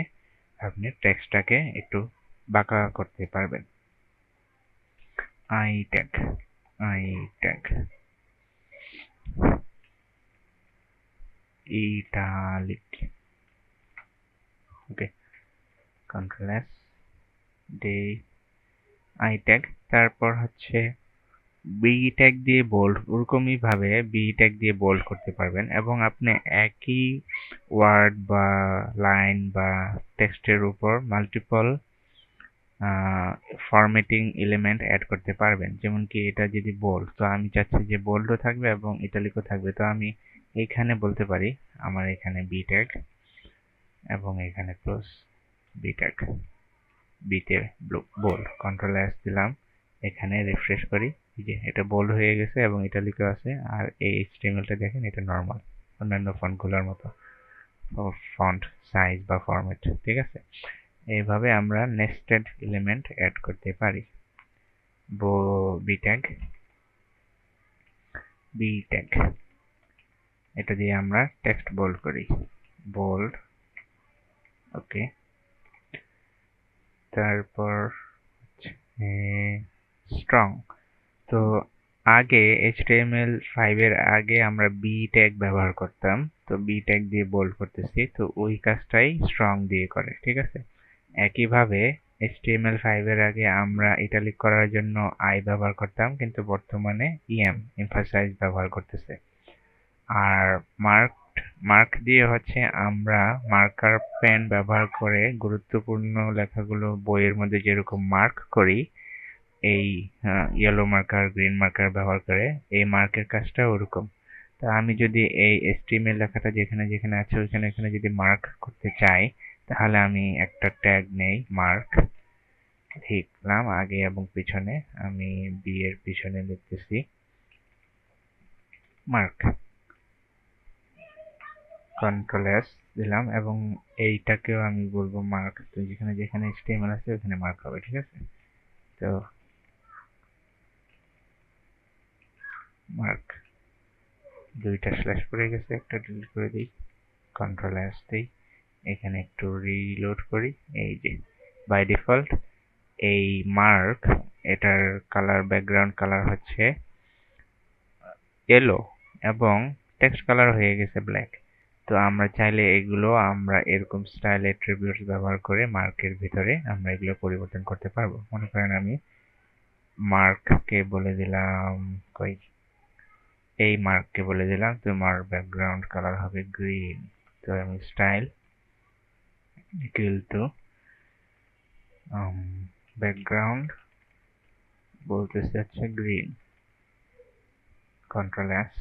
আপনি টেক্সটটাকে একটু বাঁকা করতে পারবেন। I tag, I tag, italic. Okay, control S, day I tag. তারপর হচ্ছে বি ট্যাগ দিয়ে বোল্ড, ওরকমই ভাবে বি ট্যাগ দিয়ে বোল্ড করতে পারবেন, এবং আপনি একই ওয়ার্ড বা লাইন বা টেক্সটের উপর মাল্টিপল ফরম্যাটিং এলিমেন্ট অ্যাড করতে পারবেন। যেমন কি এটা যদি বোল্ড, তো আমি চাচ্ছি যে বোল্ডও থাকবে এবং ইটালিকও থাকবে। তো আমি এইখানে বলতে পারি আমার এখানে বি ট্যাগ এবং এখানে ক্লোজ, বি ট্যাগ, বিতে বোল্ড, কন্ট্রোল এস দিলাম, এখানে রিফ্রেশ করি, এই যে এটা বোল্ড হয়ে গেছে এবং ইটালিকও আছে, আর এই এইচটিএমএলটা দেখেন এটা নর্মাল অন্যান্য ফন্টগুলোর মতো ফন্ট সাইজ বা ফরম্যাট। ঠিক আছে, এইভাবে আমরা নেস্টেড এলিমেন্ট অ্যাড করতে পারি। বি ট্যাগ এটা দিয়ে আমরা টেক্সট বোল্ড করি, বোল্ড। ওকে, তারপর স্ট্রং। তো আগে HTML5 এর আগে আমরা বি ট্যাগ ব্যবহার করতাম, তো বি ট্যাগ দিয়ে বোল্ড করতেছি, তো ওই কাজটাই স্ট্রং দিয়ে করে। ঠিক আছে, একইভাবে HTML5 এর আগে আমরা ইটালিক করার জন্য আই ব্যবহার করতাম, কিন্তু বর্তমানে এমফাসাইজ ব্যবহার করতেছে। আর মার্ক দিয়ে হচ্ছে আমরা মার্কার পেন ব্যবহার করে গুরুত্বপূর্ণ লেখাগুলো বইয়ের মধ্যে যেরকম মার্ক করি, এই ইয়েলো মার্কার গ্রিন মার্কার ব্যবহার করে এই মার্কের কাজটা ওরকম। তা আমি যদি এই HTML লেখাটা যেখানে যেখানে আছে ওইখানে এখানে যদি মার্ক করতে চাই, তাহলে আমি একটা ট্যাগ নেই, মার্ক লিখলাম আগে এবং পিছনে। আমি বি এর পিছনে লিখতেছি মার্ক, কন্ট্রোল এস দিলাম এবং এইটাকেও আমি বলবো মার্ক। তো যেখানে যেখানে HTML আছে ওখানে মার্ক হবে। ঠিক আছে, তো মার্ক, দুইটা স্ল্যাশ পড়ে গেছে, একটা ডিলিট করে দিই, কন্ট্রোল এস দিই, এখানে একটু রিলোড করি। এই যে বাই ডিফল্ট এই মার্ক, এটার কালার ব্যাকগ্রাউন্ড কালার হচ্ছে ইয়েলো এবং টেক্সট কালার হয়ে গেছে ব্ল্যাক। তো আমরা চাইলে এগুলো আমরা এরকম স্টাইল অ্যাট্রিবিউটস ব্যবহার করে মার্কের ভিতরে আমরা এগুলো পরিবর্তন করতে পারবো। মনে করেন আমি মার্ককে বলে দিলাম এই মার্ককে বলে দিলাম তোমার ব্যাকগ্রাউন্ড কালার হবে গ্রিন। তো আমি স্টাইল ইকুয়াল টু ব্যাকগ্রাউন্ড বলতেছে হচ্ছে গ্রিন, কন্ট্রোল এস,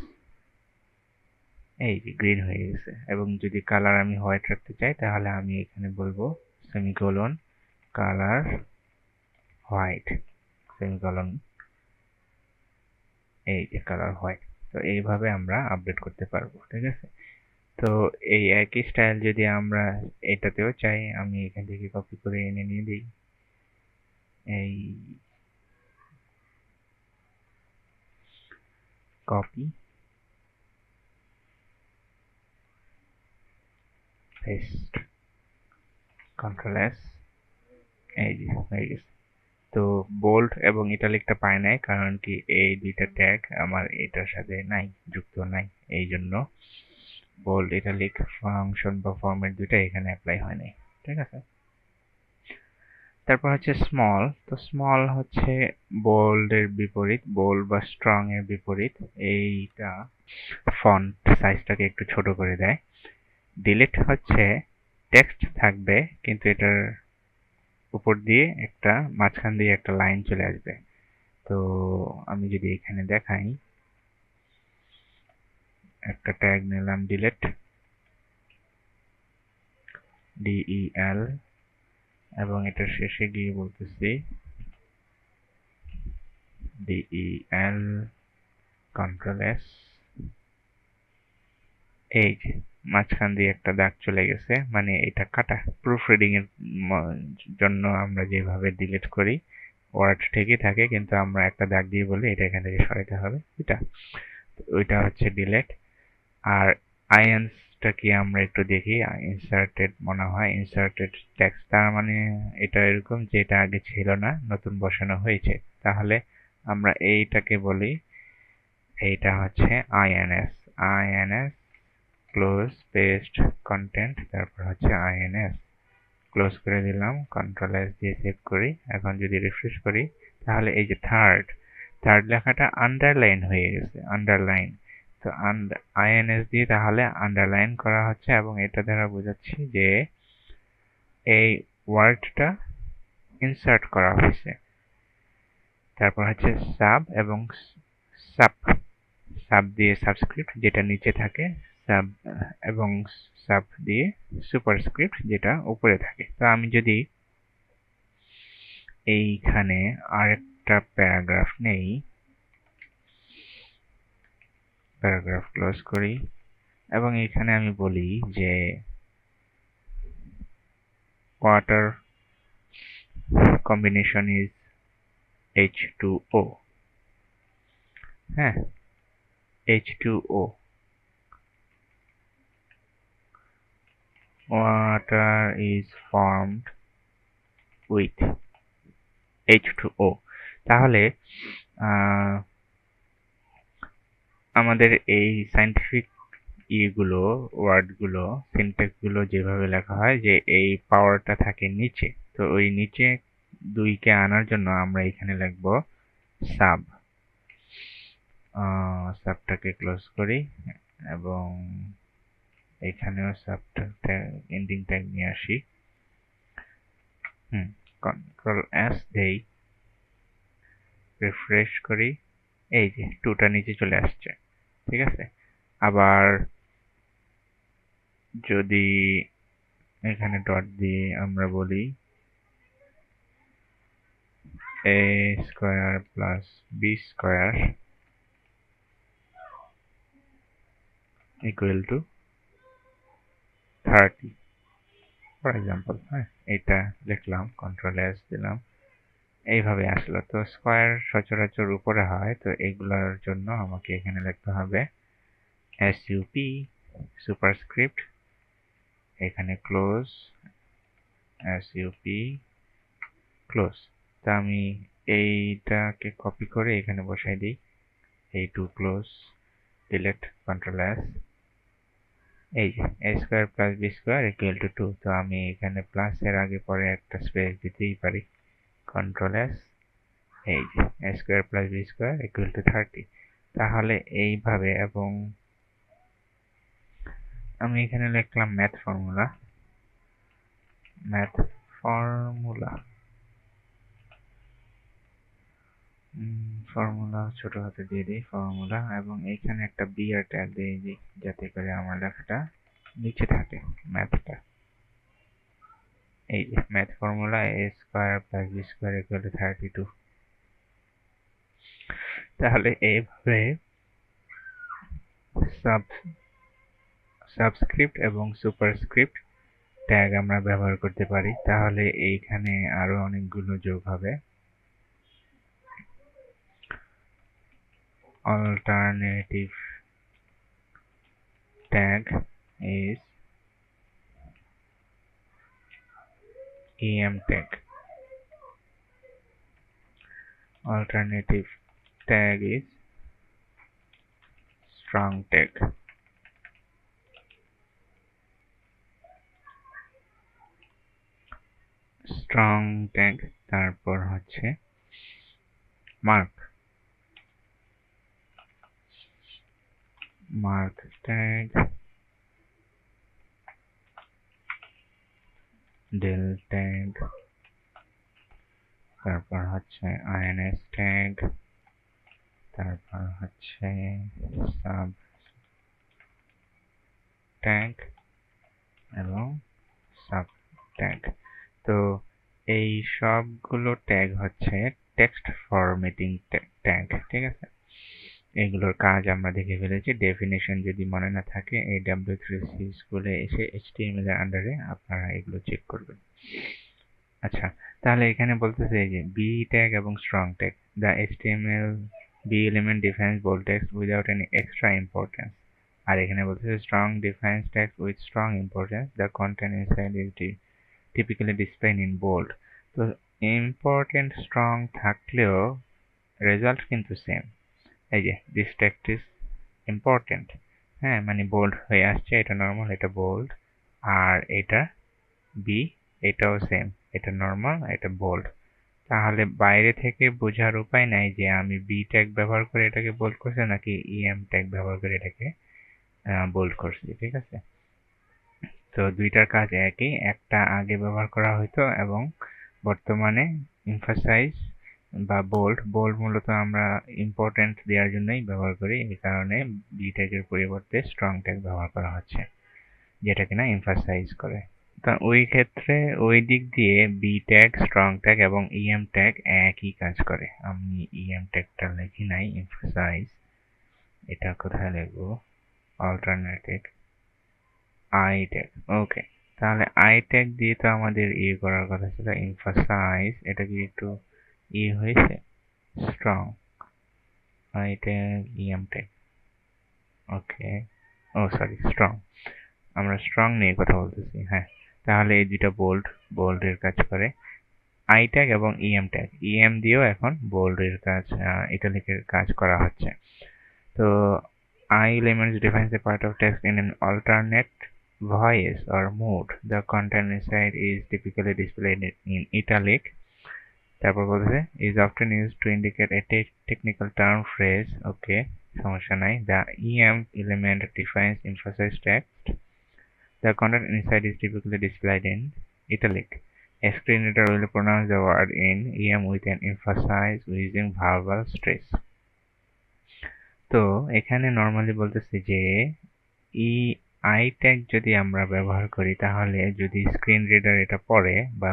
এই যে গ্রিন হয়ে গেছে। এবং যদি কালার আমি হোয়াইট রাখতে চাই তাহলে আমি এখানে বলবো সেমিকোলন কালার হোয়াইট, সেমিকোলন, এই যে কালার হোয়াইট। তো এইভাবে আমরা আপডেট করতে পারবো। ঠিক আছে, তো এই একই স্টাইল যদি আমরা এটাতেও চাই, আমি এখান থেকে কপি করে এনে নিয়ে দিই, এই কপি পেস্ট, কন্ট্রোল এস, এই যে হয়ে গেছে। তো বোল্ড এবং ইটালিকটা পায় নাই, কারণ কি এই দুইটা ট্যাগ আমার এটার সাথে নাই, যুক্ত নাই, এই জন্য বোল্ড ইটালিক ফাংশন বা ফরম্যাট দুইটা এখানে অ্যাপ্লাই হয় নাই। ঠিক আছে, তারপর হচ্ছে স্মল। তো স্মল হচ্ছে বোল্ডের বিপরীত, বোল্ড বা স্ট্রং এর বিপরীত। এইটা ফন্ট সাইজটাকে একটু ছোট করে দেয়। ডিলিট হচ্ছে টেক্সট থাকবে কিন্তু এটার উপর দিয়ে একটা মাঝখান দিয়ে একটা লাইন চলে আসবে। তো আমি যদি এখানে দেখাই, একটা ট্যাগ নিলাম ডিলিট, DEL, এবং এটার শেষে গিয়ে বলতেছি DEL, কন্ট্রোল এস, এই যে মাঝখান দিয়ে একটা দাগ চলে গেছে, মানে এটা কাটা। প্রুফ রিডিং এর জন্য আমরা যেভাবে ডিলিট করি ওয়ার্ড ঠিকই থাকে, কিন্তু আমরা একটা দাগ দিয়ে বলি এটা এখান থেকে সরাইতে হবে, এটা ওইটা হচ্ছে ডিলিট। আর আইএনসটা কি আমরা একটু দেখি, ইনসার্টেড মনে হয়, ইনসার্টেড টেক্সট, তার মানে এটা এরকম যে এটা আগে ছিল না, নতুন বসানো হয়েছে। তাহলে আমরা এইটাকে বলি, এইটা হচ্ছে আইএনএস ক্লোজ পেস্ট কন্টেন্ট, তারপর হচ্ছে আইএনএস, ক্লোজ করে দিলাম, কন্ট্রোল এস দিয়ে সেভ করি। এখন যদি রিফ্রেশ করি তাহলে এই যে থার্ড লেখাটা আন্ডারলাইন হয়ে গেছে, আন্ডারলাইন। তো আইএনএস দিয়ে তাহলে আন্ডারলাইন করা হচ্ছে এবং এটা দ্বারা বোঝাচ্ছি যে এই ওয়ার্ডটা ইনসার্ট করা হয়েছে। তারপর হচ্ছে সাব এবং সাব, সাব দিয়ে সাবস্ক্রিপ্ট যেটা নিচে থাকে, সাব এবং সাব দিয়ে সুপারস্ক্রিপ্ট যেটা উপরে থাকে। তো আমি যদি এইখানে আরেকটা প্যারাগ্রাফ নেই, প্যারাগ্রাফ ক্লোজ করি এবং এখানে আমি বলি যে ওয়াটার কম্বিনেশন ইজ H2O। হ্যাঁ, H2O, water is formed with H2O। তাহলে আমাদের এই সায়েন্টিফিক ওয়ার্ডগুলো, সিনট্যাক্সগুলো যেভাবে লেখা হয় যে এই পাওয়ারটা থাকে নিচে, তো ওই নিচে 2 কে আনার জন্য আমরা এখানে লিখব সাব। সাবটাকে ক্লোজ করি এবং এখানেও সাবটা এন্ডিং ট্যাগ নিয়ে আসি। কন্ট্রোল এস দেই, রিফ্রেশ করি, এই যে 2টা নিচে চলে আসছে। ঠিক আছে, আবার যদি এখানে ডট দিয়ে আমরা বলি a square plus b square equal to 30 for example. হ্যাঁ, এটা লিখলাম, কন্ট্রোল এস দিলাম, এইভাবে আসলো। তো স্কয়ার সচরাচর উপরে হয়, তো এগুলোর জন্য আমাকে এখানে লিখতে হবে sup সুপারস্ক্রিপ্ট, এখানে ক্লোজ, sup ক্লোজ। তা আমি এইটাকে কপি করে এখানে বসাই দিই, এই 2 ক্লোজ, ডিলিট, কন্ট্রোল এস, এই যে a square plus b square equal to 2। তো আমি এখানে প্লাস এর আগে পরে একটা স্পেস দিতেই পারি, কন্ট্রোল এস, এই যে a square plus b square equal to 30। তাহলে এইভাবে, এবং আমি এখানে লিখলাম ম্যাথ ফর্মুলা ছোট হাতে দিয়ে দিই, ফর্মুলা, এবং এইখানে একটা বিআর ট্যাগ দিয়ে দিই যাতে করে আমার লেখাটা নিচে থাকে, ম্যাথটা। এই যে math formula a square plus b square equal to 32। তাহলে এইভাবে সাবস্ক্রিপ্ট এবং সুপারস্ক্রিপ্ট ট্যাগ আমরা ব্যবহার করতে পারি। তাহলে এইখানে আরো অনেকগুলো যোগ হবে। Alternative tag is em tag. Alternative tag is strong tag. Strong tag তারপর হচ্ছে mark tag, del tag, তারপর হচ্ছে ins tag, তারপর হচ্ছে sub tag এবং sub tag। তো এই সবগুলো ট্যাগ হচ্ছে টেক্সট ফরম্যাটিং ট্যাগ। ঠিক আছে, এগুলোর কাজ আমরা দেখে ফেলেছি। ডেফিনেশন যদি মনে না থাকে, এই W3C স্কুলে এসে HTML এর আন্ডারে আপনারা এগুলো চেক করবেন। আচ্ছা, তাহলে এখানে বলতেছে যে বি ট্যাগ এবং strong tag, the HTML B element defines bold text without any extra importance। আর এখানে বলতেছে strong defines text with strong importance, the content inside is typically displayed in bold। তো ইম্পর্টেন্ট স্ট্রং থাকলেও রেজাল্ট কিন্তু সেম। এই যে দিস টেক্সট ইজ ইম্পর্টেন্ট, হ্যাঁ, মানে বোল্ড হয়ে আসছে, এটা নর্মাল, এটা বোল্ড, আর এটা বি, এটাও সেম, এটা নর্মাল, এটা বোল্ড। তাহলে বাইরে থেকে বোঝার উপায় নাই যে আমি বি ট্যাগ ব্যবহার করে এটাকে বোল্ড করছি নাকি ইএম ট্যাগ ব্যবহার করে এটাকে বোল্ড করছি। ঠিক আছে, তো দুইটার কাজ একই, একটা আগে ব্যবহার করা হতো এবং বর্তমানে এমফাসাইজ বা বোল্ড মূলত আমরা ইম্পর্টেন্ট দেওয়ার জন্যই ব্যবহার করি, এই কারণে বি ট্যাগের পরিবর্তে স্ট্রং ট্যাগ ব্যবহার করা হচ্ছে, যেটা কিনা এমফাসাইজ করে। তা ওই ক্ষেত্রে ওই দিক দিয়ে বি ট্যাগ, স্ট্রং ট্যাগ এবং ইএম ট্যাগ একই কাজ করে। আমি ইএম ট্যাগটা লিখি নাই, এমফাসাইজ, এটা কোথায় লিখবো? Alternative I tag. ওকে, তাহলে আই ট্যাগ দিয়ে তো আমাদের করার কথা ছিল এমফাসাইজ। এটা কি একটু হয়েছে? Strong I tag EM tag. Okay, oh sorry, strong. আমরা স্ট্রং নিয়ে কথা বলতেছি। হ্যাঁ, তাহলে এই দুইটা বোল্ডের কাজ করে। আই ট্যাগ এবং ইএম ট্যাগ, ইএম দিয়েও এখন বোল্ডের কাজ, ইটালিকের কাজ করা হচ্ছে। তো I elements defines a part of text in an alternate voice or mode. The content inside is typically displayed in italic. তারপর বলতেছে is often used to indicate a technical term phrase. Okay, সমস্যা নাই। The EM element defines emphasized text. The content inside is typically displayed in italic. A screen reader will pronounce the word in EM with an emphasis using verbal stress. তো এখানে নর্মালি বলতেছি যে ই আই ট্যাগ যদি আমরা ব্যবহার করি, তাহলে যদি স্ক্রিন রিডার এটা পড়ে বা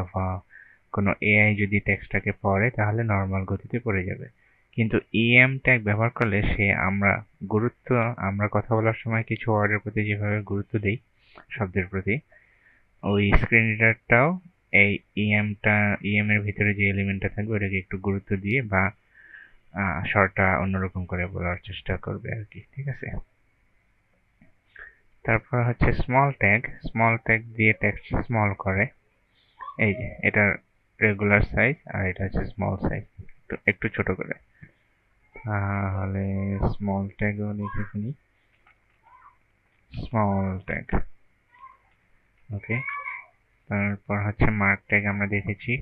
কোনো এআই যদি টেক্সটটাকে পড়ে, তাহলে নর্মাল গতিতে পড়ে যাবে। কিন্তু ইএম ট্যাগ ব্যবহার করলে আমরা কথা বলার সময় কিছু ওয়ার্ডের প্রতি যেভাবে গুরুত্ব দিই, শব্দের প্রতি, ওই স্ক্রিন রিডারটাও এই ইএম এর ভিতরে যে এলিমেন্টটা থাকবে ওটাকে একটু গুরুত্ব দিয়ে বা স্বরটা অন্যরকম করে বলার চেষ্টা করবে আর কি। ঠিক আছে, তারপর হচ্ছে স্মল ট্যাগ দিয়ে টেক্সট স্মল করে। এই যে এটার রেগুলার সাইজ আর এটা হচ্ছে স্মল সাইজ, একটু ছোট করে। তাহলে স্মল ট্যাগও লিখে ফেলি, স্মল ট্যাগ। ওকে, তারপর হচ্ছে মার্ক ট্যাগ আমরা দেখেছি,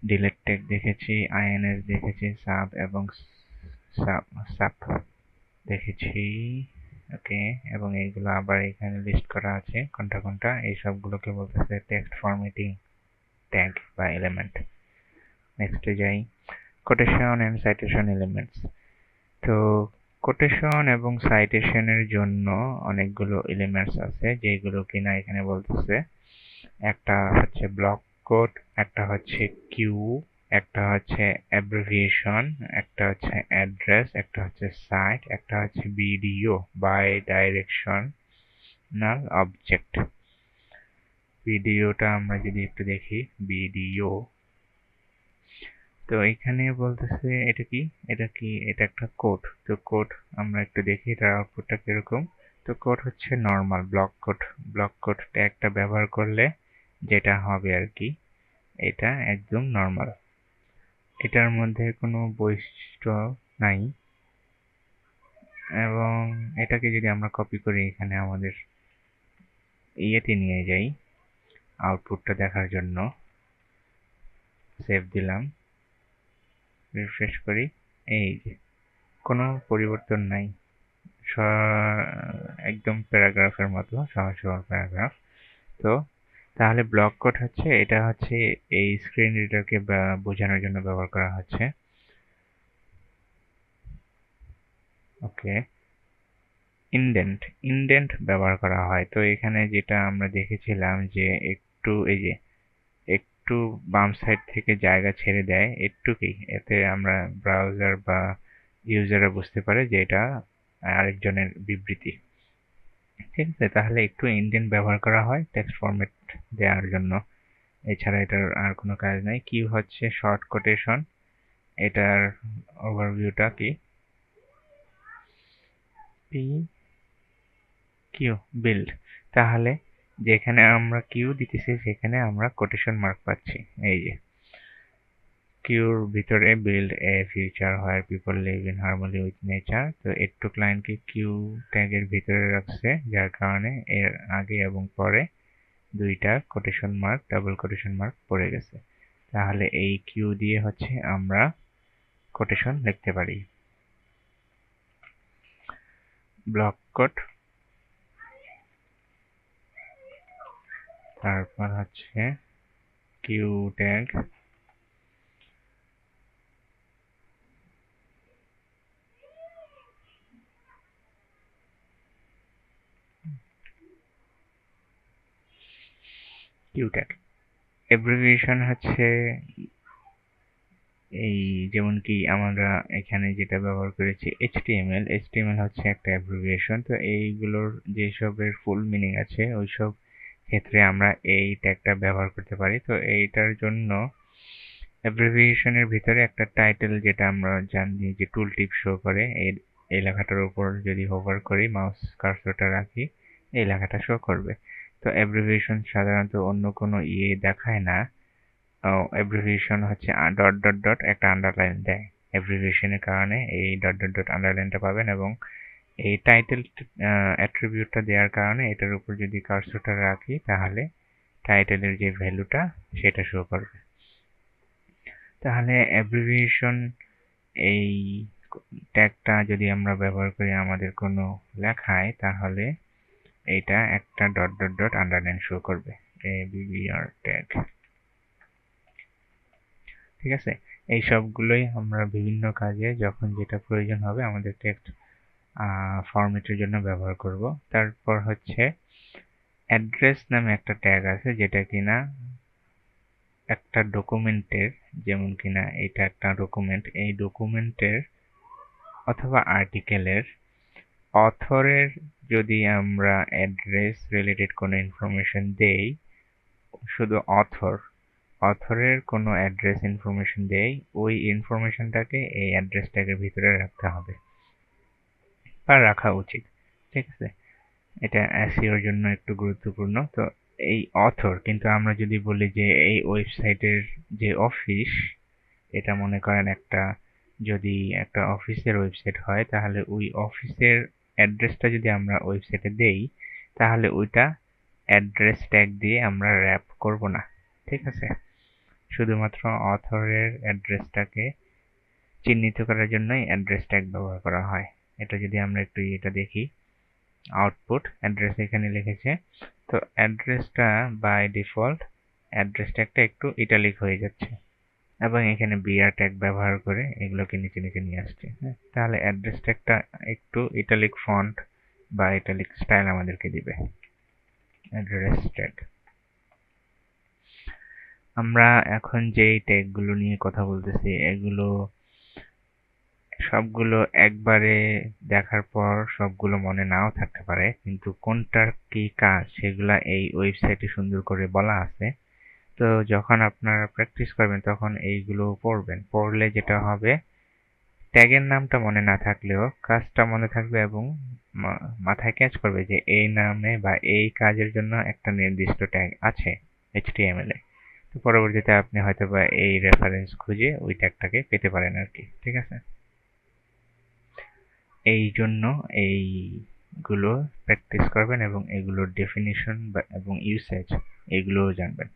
ডিলেট ট্যাগ দেখেছি, আইএনএস দেখেছি, সাব এবং সাব দেখেছি। ওকে, এবং এইগুলো আবার এখানে লিস্ট করা আছে কোনটা কোনটা। এই সবগুলোকে বলতেছে টেক্সট ফরম্যাটিং ট্যাগ বা এলিমেন্ট। নেক্সটে যাই, কোটেশন এন্ড সাইটেশন এলিমেন্টস। তো কোটেশন এবং সাইটেশনের জন্য অনেকগুলো এলিমেন্টস আছে যেগুলো কিনা এখানে বলতেছে। একটা হচ্ছে ব্লক কোড, একটা হচ্ছে কিউ, একটা হচ্ছে অ্যাব্রিভিয়েশন, একটা হচ্ছে অ্যাড্রেস, একটা হচ্ছে সাইট, একটা হচ্ছে বিডিও বাই ডাইরেকশনাল অবজেক্ট। ভিডিওটা আমরা যদি একটু দেখি, বিডিও। তো এখানে বলতেছে এটা একটা কোড। তো কোড আমরা একটু দেখি এটার আউটপুটটা কিরকম। তো কোড হচ্ছে নর্মাল ব্লক কোড ট্যাগটা ব্যবহার করলে যেটা হবে আর কি, এটা একদম নর্মাল। এটার মধ্যে কোনো বৈশিষ্ট্য নাই। এবং এটাকে যদি আমরা কপি করি এখানে আমাদের ইয়েতে নিয়ে যাই আউটপুটটা দেখার জন্য, সেভ দিলাম, রিফ্রেশ করি, এই যে কোনো পরিবর্তন নাই, একদম প্যারাগ্রাফের মতো সহজ সরল প্যারাগ্রাফ। তো তাহলে ব্লক কোড হচ্ছে, এটা হচ্ছে এই স্ক্রিন রিডারকে বোঝানোর জন্য ব্যবহার করা হচ্ছে। ওকে, ইনডেন্ট ব্যবহার করা হয়। তো এখানে যেটা আমরা দেখেছিলাম যে একটু বাম সাইড থেকে জায়গা ছেড়ে দেয় একটুকেই, এতে আমরা ব্রাউজার বা ইউজাররা বুঝতে পারে যে এটা আরেকজনের বিবৃতি। ঠিক আছে, তাহলে একটু ইনডেন্ট ব্যবহার করা হয় টেক্সট ফরম্যাট দেওয়ার জন্য। এছাড়া এটার আর কোনো কাজ নাই। কিউ হচ্ছে শর্ট কোটেশন, এটার ওভারভিউটা কি, পি কিউ বিল্ড। তাহলে যেখানে আমরা কিউ দিতেছি সেখানে আমরা কোটেশন মার্ক পাচ্ছি। এই যে কিউর ভিতরে build a future where people live in harmony with nature. তো একটু লাইনকে কিউ ট্যাগের ভিতরে রাখছে, যার কারণে এর আগে এবং পরে দুইটা quotation mark, double quotation mark পড়ে গেছে। তাহলে এই কিউ দিয়ে হচ্ছে আমরা কোটেশন লিখতে পারি। ব্লক কোড, তারপর হচ্ছে Q tag, Q tag. Abbreviation হচ্ছে এই যেমন কি আমরা এখানে যেটা ব্যবহার করেছি HTML হচ্ছে একটা অ্যাব্রিভিয়েশন। তো এইগুলোর যেসবের ফুল মিনিং আছে ওইসব ক্ষেত্রে আমরা এই ট্যাগটা ব্যবহার করতে পারি। তো এইটার জন্য অ্যাব্রিভিয়েশনের ভিতরে একটা টাইটেল, যেটা আমরা জানি যে টুল টিপ শো করে, এই লেখাটার উপর যদি হোভার করি, মাউস কার্সরটা রাখি, এই লেখাটা শো করবে। তো অ্যাব্রিভিয়েশন সাধারণত অন্য কোনো দেখায় না। অ্যাব্রিভিয়েশন হচ্ছে ডট ডট ডট একটা আন্ডারলাইন দেয়। অ্যাব্রিভিয়েশনের কারণে এই ডট ডট ডট আন্ডারলাইনটা পাবেন, এবং এই টাইটেল অ্যাট্রিবিউটটা দেওয়ার কারণে এটার উপর যদি কার্সরটা রাখি তাহলে টাইটেলের যে ভ্যালুটা সেটা শো করবে। তাহলে অ্যাব্রিভিয়েশন এই ট্যাগটা যদি আমরা ব্যবহার করি আমাদের কোনো লেখায়, তাহলে এইটা একটা dot dot dot underline show করবে, ABBR ট্যাগ। ঠিক আছে, এই সবগুলোই আমরা বিভিন্ন কাজে যখন যেটা প্রয়োজন হবে আমাদের টেক্সট ফরম্যাটের জন্য ব্যবহার করব। তারপর হচ্ছে অ্যাড্রেস নামে একটা ট্যাগ আছে, যেটা কিনা একটা ডকুমেন্টের, যেমন কিনা এটা একটা ডকুমেন্ট, এই ডকুমেন্টের অথবা আর্টিকেলের অথরের যদি আমরা অ্যাড্রেস রিলেটেড কোনো ইনফরমেশন দেই, শুধু অথরের কোনো অ্যাড্রেস ইনফরমেশন দেই, ওই ইনফরমেশনটাকে এই অ্যাড্রেস ট্যাগের ভিতরে রাখতে হবে বা রাখা উচিত। ঠিক আছে, এটা এসইওর জন্য একটু গুরুত্বপূর্ণ। তো এই অথর, কিন্তু আমরা যদি বলি যে এই ওয়েবসাইটের যে অফিস, এটা মনে করেন যদি একটা অফিসের ওয়েবসাইট হয়, তাহলে ওই অফিসের অ্যাড্রেসটা যদি আমরা ওয়েবসাইটে দেই, তাহলে ওইটা অ্যাড্রেস ট্যাগ দিয়ে আমরা র্যাপ করব না। ঠিক আছে, শুধুমাত্র অথরের অ্যাড্রেসটাকে চিহ্নিত করার জন্যই অ্যাড্রেস ট্যাগ ব্যবহার করা হয়। এটা যদি আমরা একটু এটা দেখি, আউটপুট অ্যাড্রেস এখানে লিখেছে। তো অ্যাড্রেসটা বাই ডিফল্ট অ্যাড্রেস ট্যাগটা একটু ইটালিক হয়ে যাচ্ছে, এবং এখানে বিআর ট্যাগ ব্যবহার করে এগুলোকে নিচে নিচে নিয়ে আসছে। হ্যাঁ, তাহলে অ্যাড্রেস ট্যাগটা একটু ইটালিক ফন্ট বা ইটালিক স্টাইল আমাদেরকে দিবে অ্যাড্রেস ট্যাগ। আমরা এখন যেই ট্যাগগুলো নিয়ে কথা বলতেছি, এগুলো সবগুলো একবারে দেখার পর সবগুলো মনে নাও থাকতে পারে, কিন্তু কোনটার কি কাজ সেগুলা এই ওয়েবসাইটে সুন্দর করে বলা আছে। তো যখন আপনারা প্র্যাকটিস করবেন তখন এইগুলো পড়বেন, পড়লে যেটা হবে, ট্যাগের নামটা মনে না থাকলেও কাজটা মনে থাকবে, এবং মাথায় ক্যাচ করবে যে এই নামে বা এই কাজের জন্য একটা নির্দিষ্ট ট্যাগ আছে HTML এ। তো পরবর্তীতে আপনি হয়তো বা এই রেফারেন্স খুঁজে ওই ট্যাগটাকে পেতে পারেন আর কি। ঠিক আছে, এই জন্য এইগুলো প্র্যাকটিস করবেন এবং এগুলোর ডেফিনিশন এবং ইউসেজ এগুলোও জানবেন।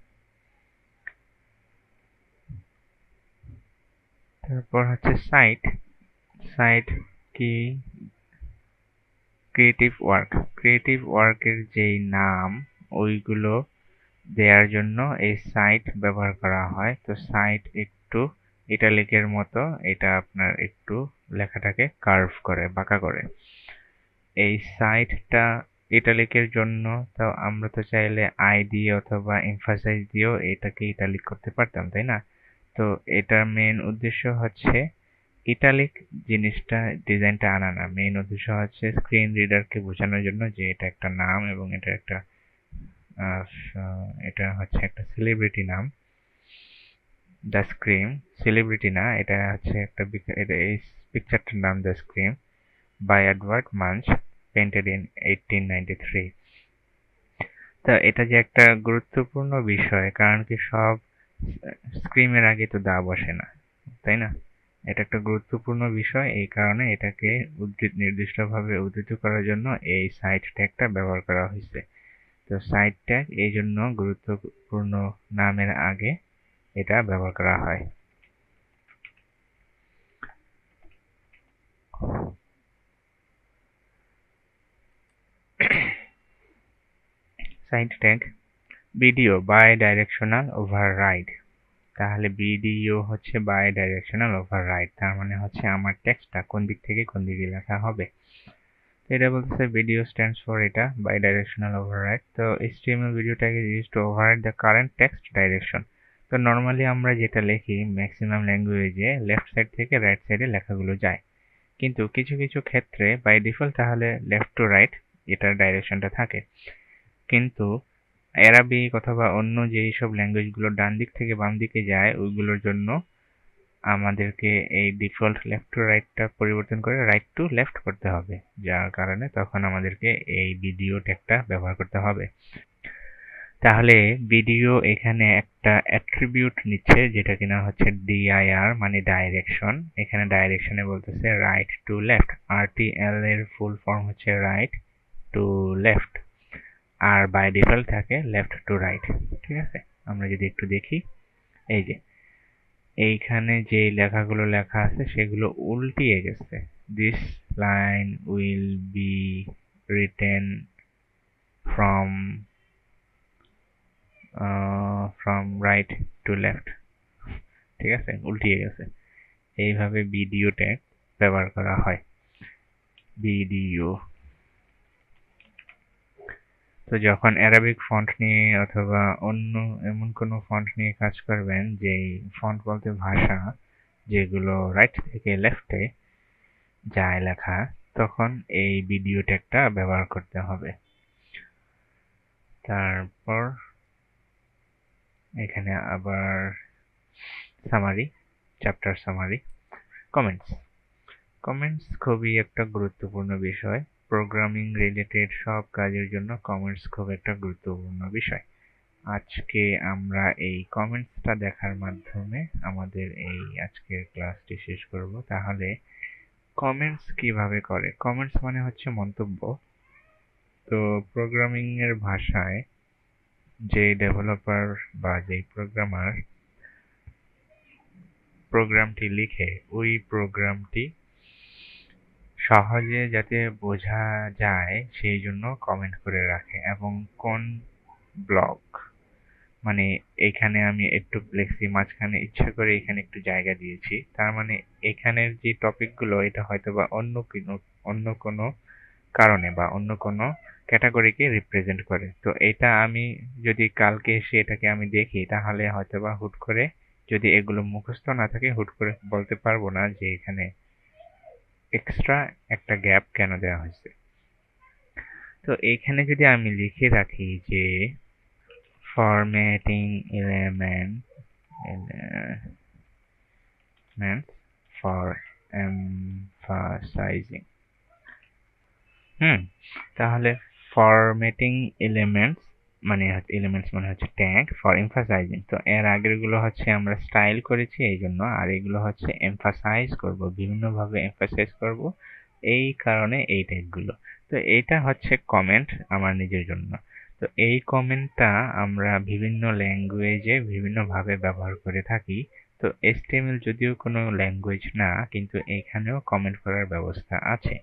তারপর হচ্ছে সাইট কি, ক্রিয়েটিভ ওয়ার্কের যেই নাম ওইগুলো দেওয়ার জন্য এই সাইট ব্যবহার করা হয়। তো সাইট একটু ইটালিকের মতো, এটা আপনার একটু লেখাটাকে কার্ভ করে, বাঁকা করে। এই সাইটটা ইটালিকের জন্য তো আমরা তো চাইলে আই দিয়ে অথবা এমফাসাইজ দিয়েও এটাকে ইটালিক করতে পারতাম, তাই না? তো এটার মেন উদ্দেশ্য হচ্ছে ইটালিক জিনিসটা, ডিজাইনটা আনা না। মেইন উদ্দেশ্য হচ্ছে স্ক্রিন রিডারকে বোঝানোর জন্য যে এটা একটা নাম, এবং এটা হচ্ছে একটা সেলিব্রিটি নাম। দ্য স্ক্রিম সেলিব্রিটি না, এটা হচ্ছে এই পিকচারটার নাম the scream by Edward Munch, painted in 1893। তো এটা যে একটা গুরুত্বপূর্ণ বিষয়, কারণ কি সব স্ক্রিমের আগে তো দা বসে না, তাই না? এটা একটা গুরুত্বপূর্ণ বিষয়, এই কারণে এটাকে নির্দিষ্টভাবে উদ্ধৃত করার জন্য এই সাইট ট্যাগটা ব্যবহার করা হয়েছে। তো সাইট ট্যাগ এই জন্য গুরুত্বপূর্ণ নামের আগে এটা ব্যবহার করা হয়। Site tag video bidirectional override. তাহলে ভিডিও হচ্ছে বাই ডাইরেকশনাল ওভাররাইড, তার মানে হচ্ছে আমার টেক্সটটা কোন দিক থেকে কোন দিকে লেখা হবে। তো এটা বলতেছে ভিডিও স্ট্যান্ডস ফর এটা বাই ডাইরেকশনাল ওভাররাইড। তো HTML video tag is used to override the current text direction. তো নর্মালি আমরা যেটা লিখি ম্যাক্সিমাম ল্যাঙ্গুয়েজে লেফট সাইড থেকে রাইট সাইডে লেখাগুলো যায়, কিন্তু কিছু কিছু ক্ষেত্রে বাই ডিফল্ট তাহলে লেফট টু রাইট এটার ডাইরেকশনটা থাকে। কিন্তু অ্যারাবিক অথবা অন্য যেই সব ল্যাঙ্গুয়েজগুলো ডান দিক থেকে বাম দিকে যায় ওইগুলোর জন্য আমাদেরকে এই ডিফল্ট লেফট টু রাইটটা পরিবর্তন করে রাইট টু লেফট করতে হবে, যার কারণে তখন আমাদেরকে এই ভিডিও ট্যাগটা ব্যবহার করতে হবে। তাহলে ভিডিও এখানে একটা অ্যাট্রিবিউট নিচ্ছে যেটা কিনা হচ্ছে ডিআইআর মানে ডাইরেকশন। এখানে ডাইরেকশনে বলতেছে রাইট টু লেফট, আরটিএল এর ফুল ফর্ম হচ্ছে রাইট টু লেফট, আর বাই ডিফল্ট থাকে লেফট টু রাইট। ঠিক আছে, আমরা যদি একটু দেখি, এই যে এইখানে যে লেখাগুলো লেখা আছে সেগুলো উল্টিয়ে গেছে। This line will be written from right to left. ঠিক আছে, উল্টিয়ে গেছে। এইভাবে ভিডিও ট্যাগ ব্যবহার করা হয়। ভিডিও তো যখন অ্যারাবিক ফন্ট নিয়ে অথবা অন্য এমন কোনো ফন্ট নিয়ে কাজ করবেন, যেই ফন্ট বলতে ভাষা যেগুলো রাইট থেকে লেফটে যায় লেখা, তখন এই ভিডিও ট্যাগটা ব্যবহার করতে হবে। তারপর এখানে আবার summary, chapter summary, comments. Comments খুবই একটা গুরুত্বপূর্ণ বিষয়। প্রোগ্রামিং রিলেটেড সব কাজের জন্য কমেন্টস খুব একটা গুরুত্বপূর্ণ বিষয়। আজকে আমরা এই কমেন্টসটা দেখার মাধ্যমে আমাদের এই আজকের ক্লাসটি শেষ করব। তাহলে কমেন্টস কিভাবে করে? কমেন্টস মানে হচ্ছে মন্তব্য। তো প্রোগ্রামিং এর ভাষায় যে ডেভেলপার বা যে প্রোগ্রামার প্রোগ্রামটি লিখে, ওই প্রোগ্রামটি সহজে যাতে বোঝা যায় সেই জন্য কমেন্ট করে রাখে। এবং কোন ব্লক, মানে এখানে আমি একটু লিখছি, মাঝখানে ইচ্ছা করে এখানে একটু জায়গা দিয়েছি, তার মানে এখানের যে টপিকগুলো এটা হয়তোবা অন্য কোনো কারণে বা অন্য কোনো ক্যাটাগরিকে রিপ্রেজেন্ট করে। তো এটা আমি যদি কালকে এসে এটাকে আমি দেখি, তাহলে হয়তোবা হুট করে, যদি এগুলো মুখস্থ না থাকে, হুট করে বলতে পারবো না যে এখানে এক্সট্রা একটা গ্যাপ কেন দেওয়া হয়েছে। তো এইখানে যদি আমি লিখে রাখি যে ফরম্যাটিং elements for emphasizing, তাহলে ফরম্যাটিং এলিমেন্টস মানে হচ্ছে ট্যাগ ফর এমফাসাইজিং। তো এর আগের গুলো হচ্ছে আমরা স্টাইল করেছি এই জন্য, আর এগুলো হচ্ছে এমফাসাইজ করব, বিভিন্নভাবে এমফাসাইজ করব, এই কারণে এই ট্যাগগুলো। তো এইটা হচ্ছে কমেন্ট আমার নিজের জন্য। তো এই কমেন্টটা আমরা বিভিন্ন ল্যাঙ্গুয়েজে বিভিন্নভাবে ব্যবহার করে থাকি। তো HTML যদিও কোনো ল্যাঙ্গুয়েজ না, কিন্তু এখানেও কমেন্ট করার ব্যবস্থা আছে।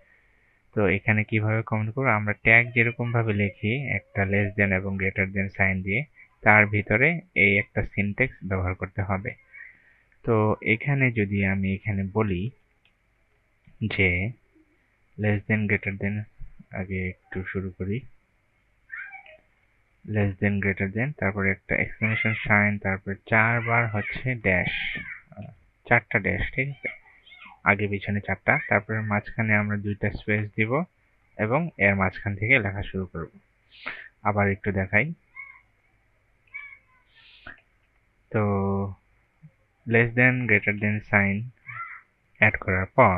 তো এখানে কিভাবে কমেন্ট করব? আমরা ট্যাগ যেরকম ভাবে লিখি একটা লেস দেন এবং গ্রেটার দেন সাইন দিয়ে, তার ভিতরে এই একটা সিনট্যাক্স ব্যবহার করতে হবে। তো এখানে যদি আমি এখানে বলি যে লেস দেন গ্রেটার দেন, আগে একটু শুরু করি, লেস দেন গ্রেটার দেন, তারপরে একটা এক্সক্লেমেশন সাইন, তারপর 4বার হচ্ছে ড্যাশ, 4টা ড্যাশ, ঠিক আছে, আগে পিছনে 4টা, তারপরে মাঝখানে আমরা 2টা স্পেস দিব এবং এর মাঝখান থেকে লেখা শুরু করব। আবার একটু দেখাই। তো less than greater than sign add করার পর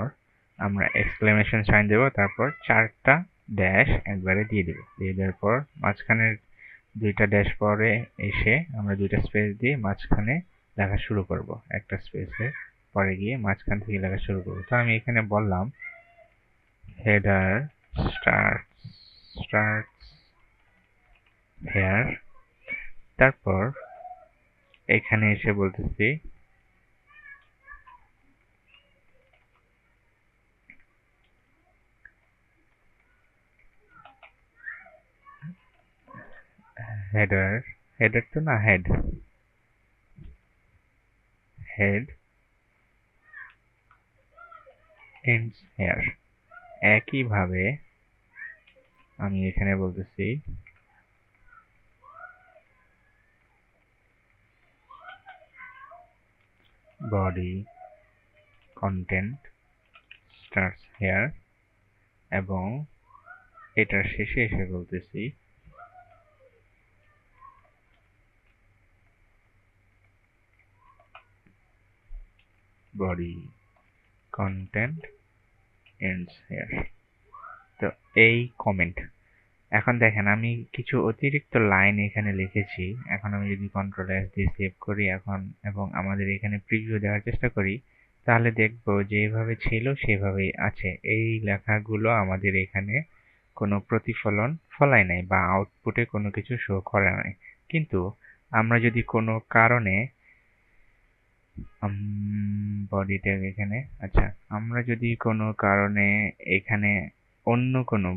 আমরা এক্সক্লেমেশন সাইন দেব, তারপর 4টা ড্যাশ একবারে দিয়ে দেব। দিয়ে দেওয়ার পর মাঝখানের 2টা ড্যাশ পরে এসে আমরা 2টা স্পেস দিয়ে মাঝখানে লেখা শুরু করব, একটা স্পেসের পরে গিয়ে মাঝখান থেকে লেখা শুরু করব। তো আমি এখানে বললাম হেডার স্টার্টস হেয়ার, তারপর এখানে এসে বলতেছি হেডার তো না, হেড এন্ডস হেয়ার। একইভাবে আমি এখানে বলতেছি body content starts here এবং এটার শেষে এসে বলতেছি body content ends here। তো এই কমেন্ট, এখন দেখেন আমি কিছু অতিরিক্ত লাইন এখানে লিখেছি। এখন আমি যদি কন্ট্রোল এস দিয়ে সেভ করি এখন এবং আমাদের এখানে প্রিভিউ দেওয়ার চেষ্টা করি, তাহলে দেখবো যে এইভাবে ছিল সেভাবেই আছে। এই লেখাগুলো আমাদের এখানে কোনো প্রতিফলন ফলায় নাই বা আউটপুটে কোনো কিছু শো করে নাই। কিন্তু আমরা যদি কোনো কারণে বডি ট্যাগ এখানে, আচ্ছা, আমরা যদি কোনো কারণে এখানে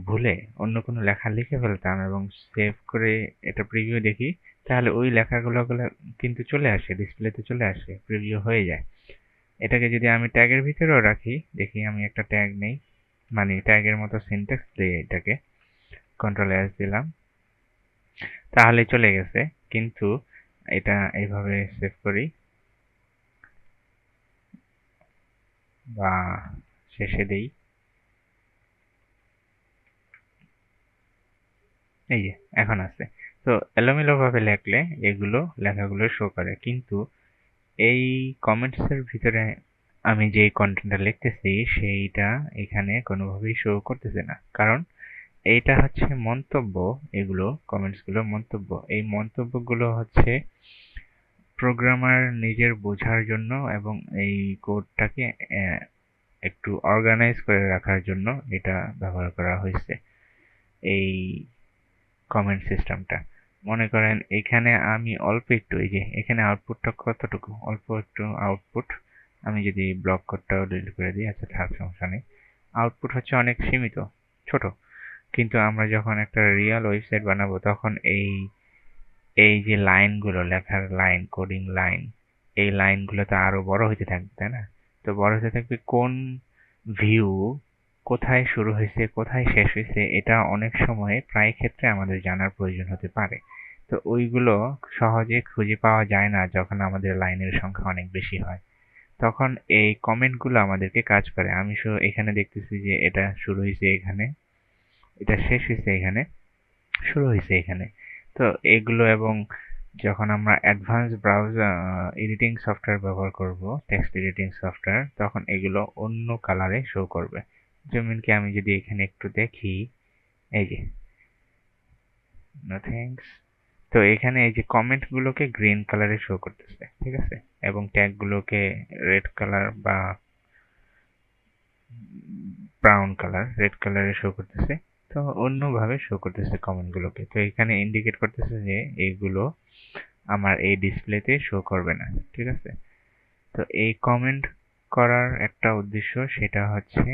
ভুলে অন্য কোনো লেখা লিখে ফেলতাম এবং সেভ করে এটা প্রিভিউ দেখি, তাহলে ওই লেখাগুলো কিন্তু চলে আসে, ডিসপ্লেতে চলে আসে, প্রিভিউ হয়ে যায়। এটাকে যদি আমি ট্যাগের ভিতরেও রাখি, দেখি আমি একটা ট্যাগ নেই, মানে ট্যাগের মতো সিনট্যাক্স দিয়ে এটাকে কন্ট্রোল এস দিলাম, তাহলে চলে গেছে। কিন্তু এটা এইভাবে সেভ করি বা শেষে দেই, এই যে এখন আছে। তো এলোমেলো ভাবে লেখলে এগুলো লেখাগুলো শো করে, কিন্তু এই কমেন্টস এর ভিতরে আমি যে কন্টেন্টটা লিখতেছি সেইটা এখানে কোনোভাবেই শো করতেছে না, কারণ এইটা হচ্ছে মন্তব্য। এগুলো কমেন্টস গুলো মন্তব্য। এই মন্তব্যগুলো হচ্ছে প্রোগ্রামার নিজের বোঝার জন্য এবং এই কোডটাকে একটু অর্গানাইজ করে রাখার জন্য এটা ব্যবহার করা হয়েছে, এই কমেন্ট সিস্টেমটা। মনে করেন এখানে আমি অল্প একটু, এই যে এখানে আউটপুটটা কতটুকু, অল্প একটু আউটপুট, আমি যদি ব্লক কোডটাও ডিলিট করে দিই, আচ্ছা থাক, সমস্যা নেই। আউটপুট হচ্ছে অনেক সীমিত, ছোট। কিন্তু আমরা যখন একটা রিয়েল ওয়েবসাইট বানাবো তখন এই যে লাইনগুলো, লেখার লাইন, কোডিং লাইন, এই লাইনগুলো তো আরো বড় হতে থাকবে, তাই না? তো বড় হতে থাকবে, কোন ভিউ কোথায় শুরু হয়েছে কোথায় শেষ হয়েছে এটা অনেক সময় প্রায় ক্ষেত্রে আমাদের জানার প্রয়োজন হতে পারে। তো ওইগুলো সহজে খুঁজে পাওয়া যায় না যখন আমাদের লাইনের সংখ্যা অনেক বেশি হয়। তখন এই কমেন্টগুলো আমাদেরকে কাজ করে। আমি এখানে দেখতেছি যে এটা শুরু হয়েছে এখানে, এটা শেষ হয়েছে এখানে, শুরু হয়েছে এখানে। তো এগুলো, এবং যখন আমরা অ্যাডভান্স ব্রাউজার এডিটিং সফটওয়্যার ব্যবহার করব, টেক্সট এডিটিং সফটওয়্যার, তখন এগুলো অন্য কালারে শো করবে। যেমন কি আমি যদি এখানে একটু দেখি, এই যে নো থ্যাঙ্কস। তো এখানে এই যে কমেন্ট গুলোকে গ্রিন কালারে শো করতেছে, ঠিক আছে, এবং ট্যাগ গুলোকে রেড কালার বা ব্রাউন কালার, রেড কালারে শো করতেছে। তো অন্যভাবে শো করতেছে কমেন্ট গুলোকে। তো এখানে ইন্ডিকেট করতেছে যে এইগুলো আমার এই ডিসপ্লেতে শো করবে না, ঠিক আছে। তো এই কমেন্ট করার একটা উদ্দেশ্য, সেটা হচ্ছে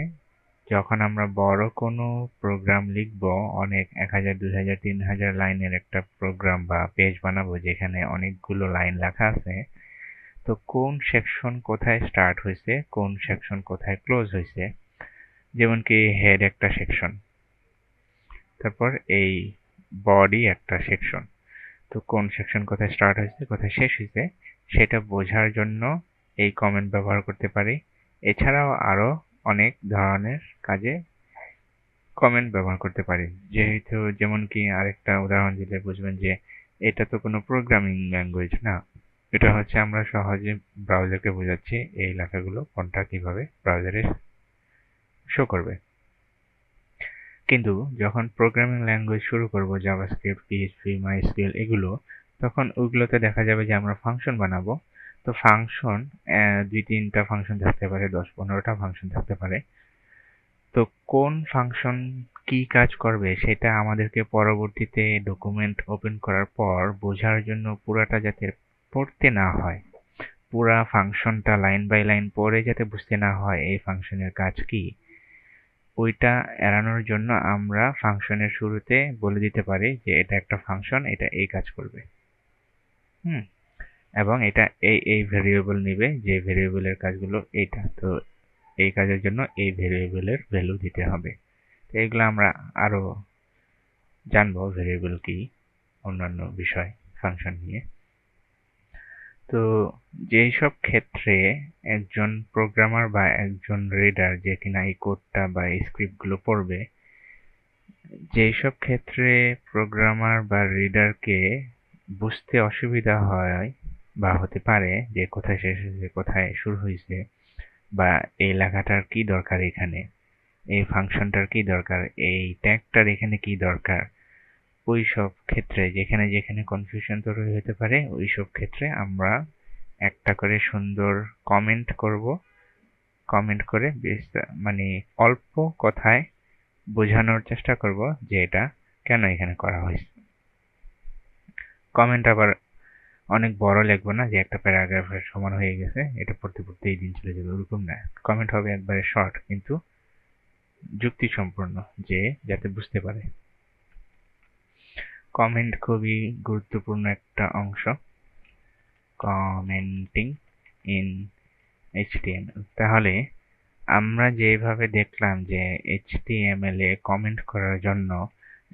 যখন আমরা বড় কোনো প্রোগ্রাম লিখব, অনেক 1000 2000 3000 লাইনের একটা প্রোগ্রাম বা পেজ বানাবো যেখানে অনেকগুলো লাইন লেখা আছে, তো কোন সেকশন কোথায় স্টার্ট হয়েছে, কোন সেকশন কোথায় ক্লোজ হয়েছে, যেমন কি হেড একটা সেকশন, তারপর এই বডি একটা সেকশন, তো কোন সেকশন কোথায় স্টার্ট হয়েছে কোথায় শেষ হয়েছে সেটা বোঝার জন্য এই কমেন্ট ব্যবহার করতে পারি। এছাড়াও আরো অনেক ধরনের কাজে কমেন্ট ব্যবহার করতে পারি। যেহেতু, যেমন কি আরেকটা উদাহরণ দিলে বুঝবেন যে এটা তো কোনো প্রোগ্রামিং ল্যাঙ্গুয়েজ না, এটা হচ্ছে আমরা সহজে ব্রাউজারকে বোঝাচ্ছি এই লেখাগুলো কোনটা কিভাবে ব্রাউজারে শো করবে। কিন্তু যখন প্রোগ্রামিং ল্যাঙ্গুয়েজ শুরু করব, জাভাস্ক্রিপ্ট, পিএইচপি, মাইএসকিউএল এগুলো, তখন ওইগুলোতে দেখা যাবে যে আমরা ফাংশন বানাবো। তো ফাংশন 2-3টা ফাংশন থাকতে পারে, 10-15টা ফাংশন থাকতে পারে। তো কোন ফাংশন কি কাজ করবে সেটা আমাদেরকে পরবর্তীতে ডকুমেন্ট ওপেন করার পর বোঝার জন্য পুরাটা যাতে পড়তে না হয়, পুরা ফাংশনটা লাইন বাই লাইন পড়ে যাতে বুঝতে না হয় এই ফাংশনের কাজ কি, ওইটা এড়ানোর জন্য আমরা ফাংশনের শুরুতে বলে দিতে পারি যে এটা একটা ফাংশন, এটা এই কাজ করবে। হুম, এবং এটা এই ভেরিয়েবল নিবে, যে ভেরিয়েবলের কাজগুলো এইটা। তো এই কাজের জন্য এই ভেরিয়েবলের ভ্যালু দিতে হবে। তো এগুলো আমরা আরো জানবো, ভেরিয়েবল কি, অন্যান্য বিষয় ফাংশন নিয়ে। তো যেই সব ক্ষেত্রে একজন প্রোগ্রামার বা একজন রিডার যে কিনা এই কোডটা বা এই স্ক্রিপ্টগুলো পড়বে, যেই সব ক্ষেত্রে প্রোগ্রামার বা রিডারকে বুঝতে অসুবিধা হয় বা হতে পারে যে কোথায় শেষ হয়েছে কোথায় শুরু হয়েছে, বা এই লেখাটার কি দরকার এখানে, এই ফাংশনটার কি দরকার, এই ট্যাগটার এখানে কি দরকার, ওই সব ক্ষেত্রে যেখানে যেখানে কনফিউশন তৈরি হতে পারে ওই সব ক্ষেত্রে আমরা একটা করে সুন্দর কমেন্ট করব। কমেন্ট করে মানে অল্প কথায় বোঝানোর চেষ্টা করব যে এটা কেন এখানে করা হয়েছে। কমেন্ট আবার অনেক বড় লিখবো না যে একটা প্যারাগ্রাফের সমান হয়ে গেছে, এটা পড়তে পড়তেই দিন চলে যাবে, ওরকম না। কমেন্ট হবে একবারে শর্ট কিন্তু যুক্তিসম্পন্ন, যে যাতে বুঝতে পারে। কমেন্ট খুবই গুরুত্বপূর্ণ একটা অংশ, কমেন্টিং ইন এইচটিএমএল। তাহলে আমরা যেভাবে দেখলাম যে এইচটিএমএল এ কমেন্ট করার জন্য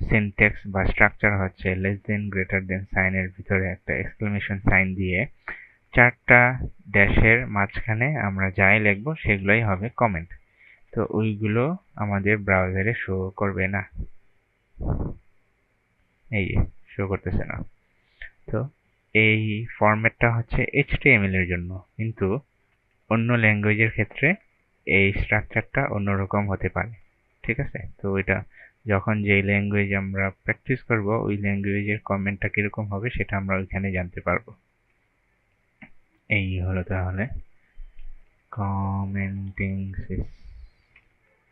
সিনট্যাক্স বা স্ট্রাকচার হচ্ছে লেস দেন গ্রেটার দেন সাইনের ভিতরে একটা এক্সক্লেমেশন সাইন দিয়ে 4টা ড্যাশের মাঝখানে আমরা যাই লিখবো সেগুলোই হবে কমেন্ট। তো ওইগুলো আমাদের ব্রাউজারে শো করবে না, এই শো করতেছে না। তো এই ফরম্যাটটা হচ্ছে এইচটিএমএল এর জন্য, কিন্তু অন্য ল্যাঙ্গুয়েজের ক্ষেত্রে এই স্ট্রাকচারটা অন্যরকম হতে পারে। ঠিক আছে? তো এটা যখন যেই ল্যাঙ্গুয়েজ আমরা প্র্যাকটিস করব ওই ল্যাঙ্গুয়েজের কমেন্টটা কিরকম হবে সেটা আমরা ওইখানে জানতে পারবো। এই হলো তাহলে কমেন্টিং সিস্টেম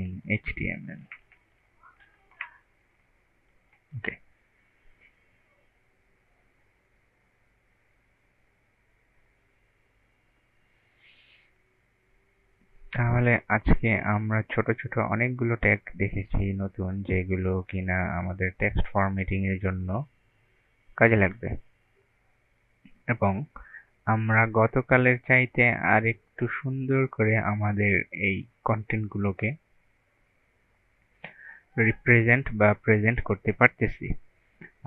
ইন এইচটিএমএল। ওকে, তাহলে আজকে আমরা ছোট ছোট অনেকগুলো ট্যাগ দেখেছি নতুন, যেগুলো কিনা আমাদের টেক্সট ফরম্যাটিং এর জন্য কাজে লাগবে। এবং আমরা গতকালের চাইতে আরেকটু সুন্দর করে আমাদের এই কন্টেন্টগুলোকে রিপ্রেজেন্ট বা প্রেজেন্ট করতে পারতেছি।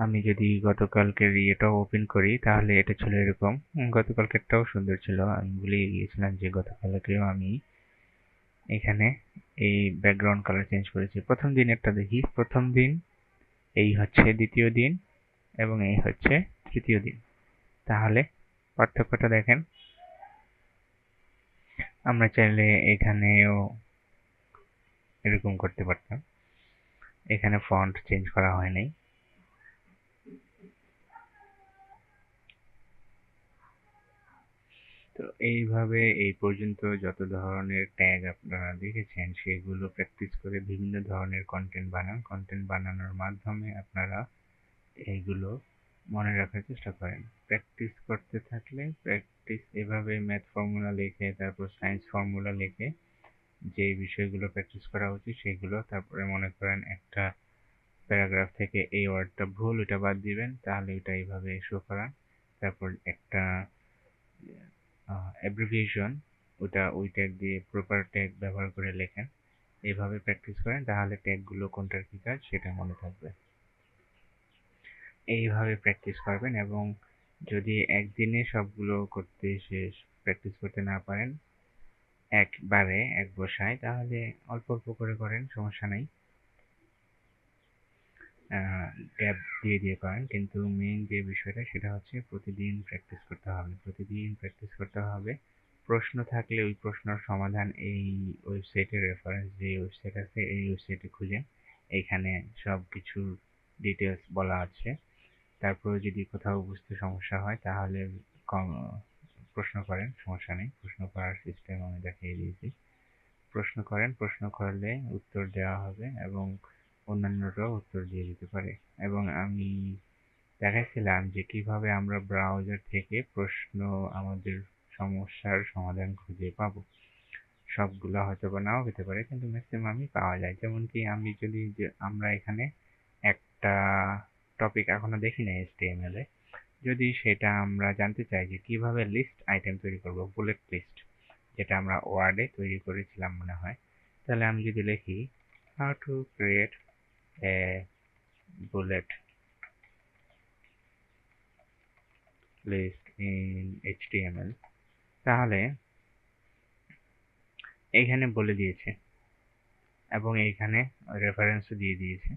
আমি যদি গতকালকের ইয়েটাও ওপেন করি তাহলে এটা ছিল এরকম। গতকালকেরটাও সুন্দর ছিল, আমি ভুলে গিয়েছিলাম যে গতকালকেও আমি এখানে এই ব্যাকগ্রাউন্ড কালার চেঞ্জ করেছি। প্রথম দিনেরটা দেখি, প্রথম দিন, এই হচ্ছে দ্বিতীয় দিন এবং এই হচ্ছে তৃতীয় দিন। তাহলে পার্থক্যটা দেখেন। আমরা চাইলে এখানেও এরকম করতে পারতাম, এখানে ফন্ট চেঞ্জ করা হয় নাই। তো এইভাবে এই পর্যন্ত যত ধরনের ট্যাগ আপনারা দেখেছেন সেগুলো প্র্যাকটিস করে বিভিন্ন ধরনের কন্টেন্ট বানান। কন্টেন্ট বানানোর মাধ্যমে আপনারা এইগুলো মনে রাখার চেষ্টা করেন। প্র্যাকটিস করতে থাকলে এভাবে ম্যাথ ফর্মুলা লিখে তারপর সায়েন্স ফর্মুলা লিখে যে বিষয়গুলো প্র্যাকটিস করা উচিত সেগুলো, তারপরে মনে করেন একটা প্যারাগ্রাফ থেকে এই ওয়ার্ডটা ভুল, ওটা বাদ দিবেন, তাহলে ওটা এইভাবে শো করান। তারপর একটা অ্যাব্রিভিয়েশন, ওটা ওই ট্যাগ দিয়ে প্রপার ট্যাগ ব্যবহার করে লেখেন। এইভাবে প্র্যাকটিস করেন তাহলে ট্যাগগুলো কোনটার কি কাজ সেটা মনে থাকবে। এইভাবে প্র্যাকটিস করবেন এবং যদি একদিনে সবগুলো করতে শেষ প্র্যাকটিস করতে না পারেন একবারে এক বসায়, তাহলে অল্প অল্প করে করেন, সমস্যা নাই। গ্যাপ দিয়ে দিয়ে করেন, কিন্তু মেইন যে বিষয়টা সেটা হচ্ছে প্রতিদিন প্র্যাকটিস করতে হবে। প্রতিদিন প্র্যাকটিস করতে হবে। প্রশ্ন থাকলে ওই প্রশ্নের সমাধান এই ওয়েবসাইটের রেফারেন্স যে ওয়েবসাইট আছে এই ওয়েবসাইটে খুঁজেন, এইখানে সব কিছুর ডিটেলস বলা আছে। তারপরে যদি কোথাও বুঝতে সমস্যা হয় তাহলে প্রশ্ন করেন, সমস্যা নেই। প্রশ্ন করার সিস্টেম আমি দেখিয়ে দিয়েছি। প্রশ্ন করেন, প্রশ্ন করলে উত্তর দেওয়া হবে এবং অন্যান্যরাও উত্তর দিয়ে দিতে পারে। এবং আমি দেখাইছিলাম যে কিভাবে আমরা ব্রাউজার থেকে প্রশ্ন আমাদের সমস্যার সমাধান খুঁজে পাবো। সবগুলো হয়তো বা নাও পেতে পারে কিন্তু ম্যাক্সিমামই পাওয়া যায়। যেমন কি আমি যদি আমরা এখানে একটা টপিক এখনো দেখি না HTML এ, যদি সেটা আমরা জানতে চাই যে কিভাবে লিস্ট আইটেম তৈরি করব, বুলেট লিস্ট, যেটা আমরা ওয়ার্ডে তৈরি করেছিলাম মনে হয়, তাহলে আমি যদি লিখি how to create a bullet list in HTML, তাহলে এইখানে বলে দিয়েছে এবং এইখানে রেফারেন্সও দিয়ে দিয়েছে।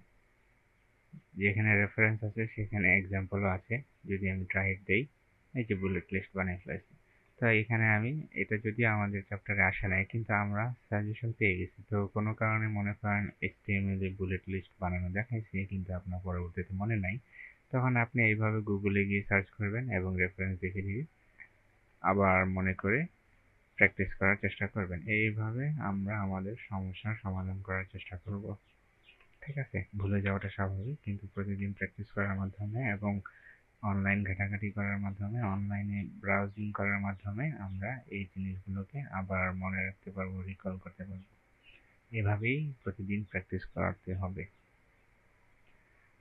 যেখানে রেফারেন্স আছে সেখানে এক্সাম্পলও আছে। যদি আমি ট্রাই দেই, এই যে বুলেট লিস্ট বানিয়ে ফেলেছি। তো এখানে আমি এটা যদি আমাদের চ্যাপ্টারে আসে নাই, কিন্তু আমরা সাজেশন পেয়ে গেছি। তো কোনো কারণে মনে করেন HTML এ বুলেট লিস্ট বানানো দেখাইছে কিন্তু আপনার পরবর্তীতে মনে নাই, তখন আপনি এইভাবে গুগলে গিয়ে সার্চ করবেন এবং রেফারেন্স দেখে দিয়ে আবার মনে করে প্র্যাকটিস করার চেষ্টা করবেন। এইভাবে আমরা আমাদের সমস্যার সমাধান করার চেষ্টা করব। ঠিক আছে, ভুলে যাওয়াটা স্বাভাবিক, কিন্তু প্রতিদিন প্র্যাকটিস করার মাধ্যমে এবং অনলাইন ঘাটাঘাটি করার মাধ্যমে, অনলাইনে ব্রাউজিং করার মাধ্যমে আমরা এই জিনিসগুলোকে আবার মনে রাখতে পারবো, রিকল করতে পারবো। এভাবেই প্রতিদিন প্র্যাকটিস করাতে হবে।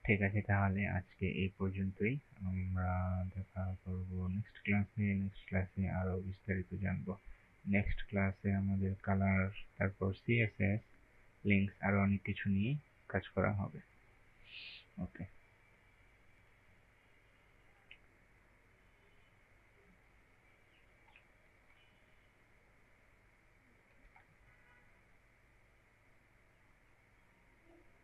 ঠিক আছে, তাহলে আজকে এই পর্যন্তই। আমরা দেখা করব নেক্সট ক্লাসে। নেক্সট ক্লাসে আরো বিস্তারিত জানবো। নেক্সট ক্লাসে আমাদের কালার, তারপর CSS, লিঙ্কস, আরো অনেক কিছু নিয়ে কাজ করা হবে। ওকে।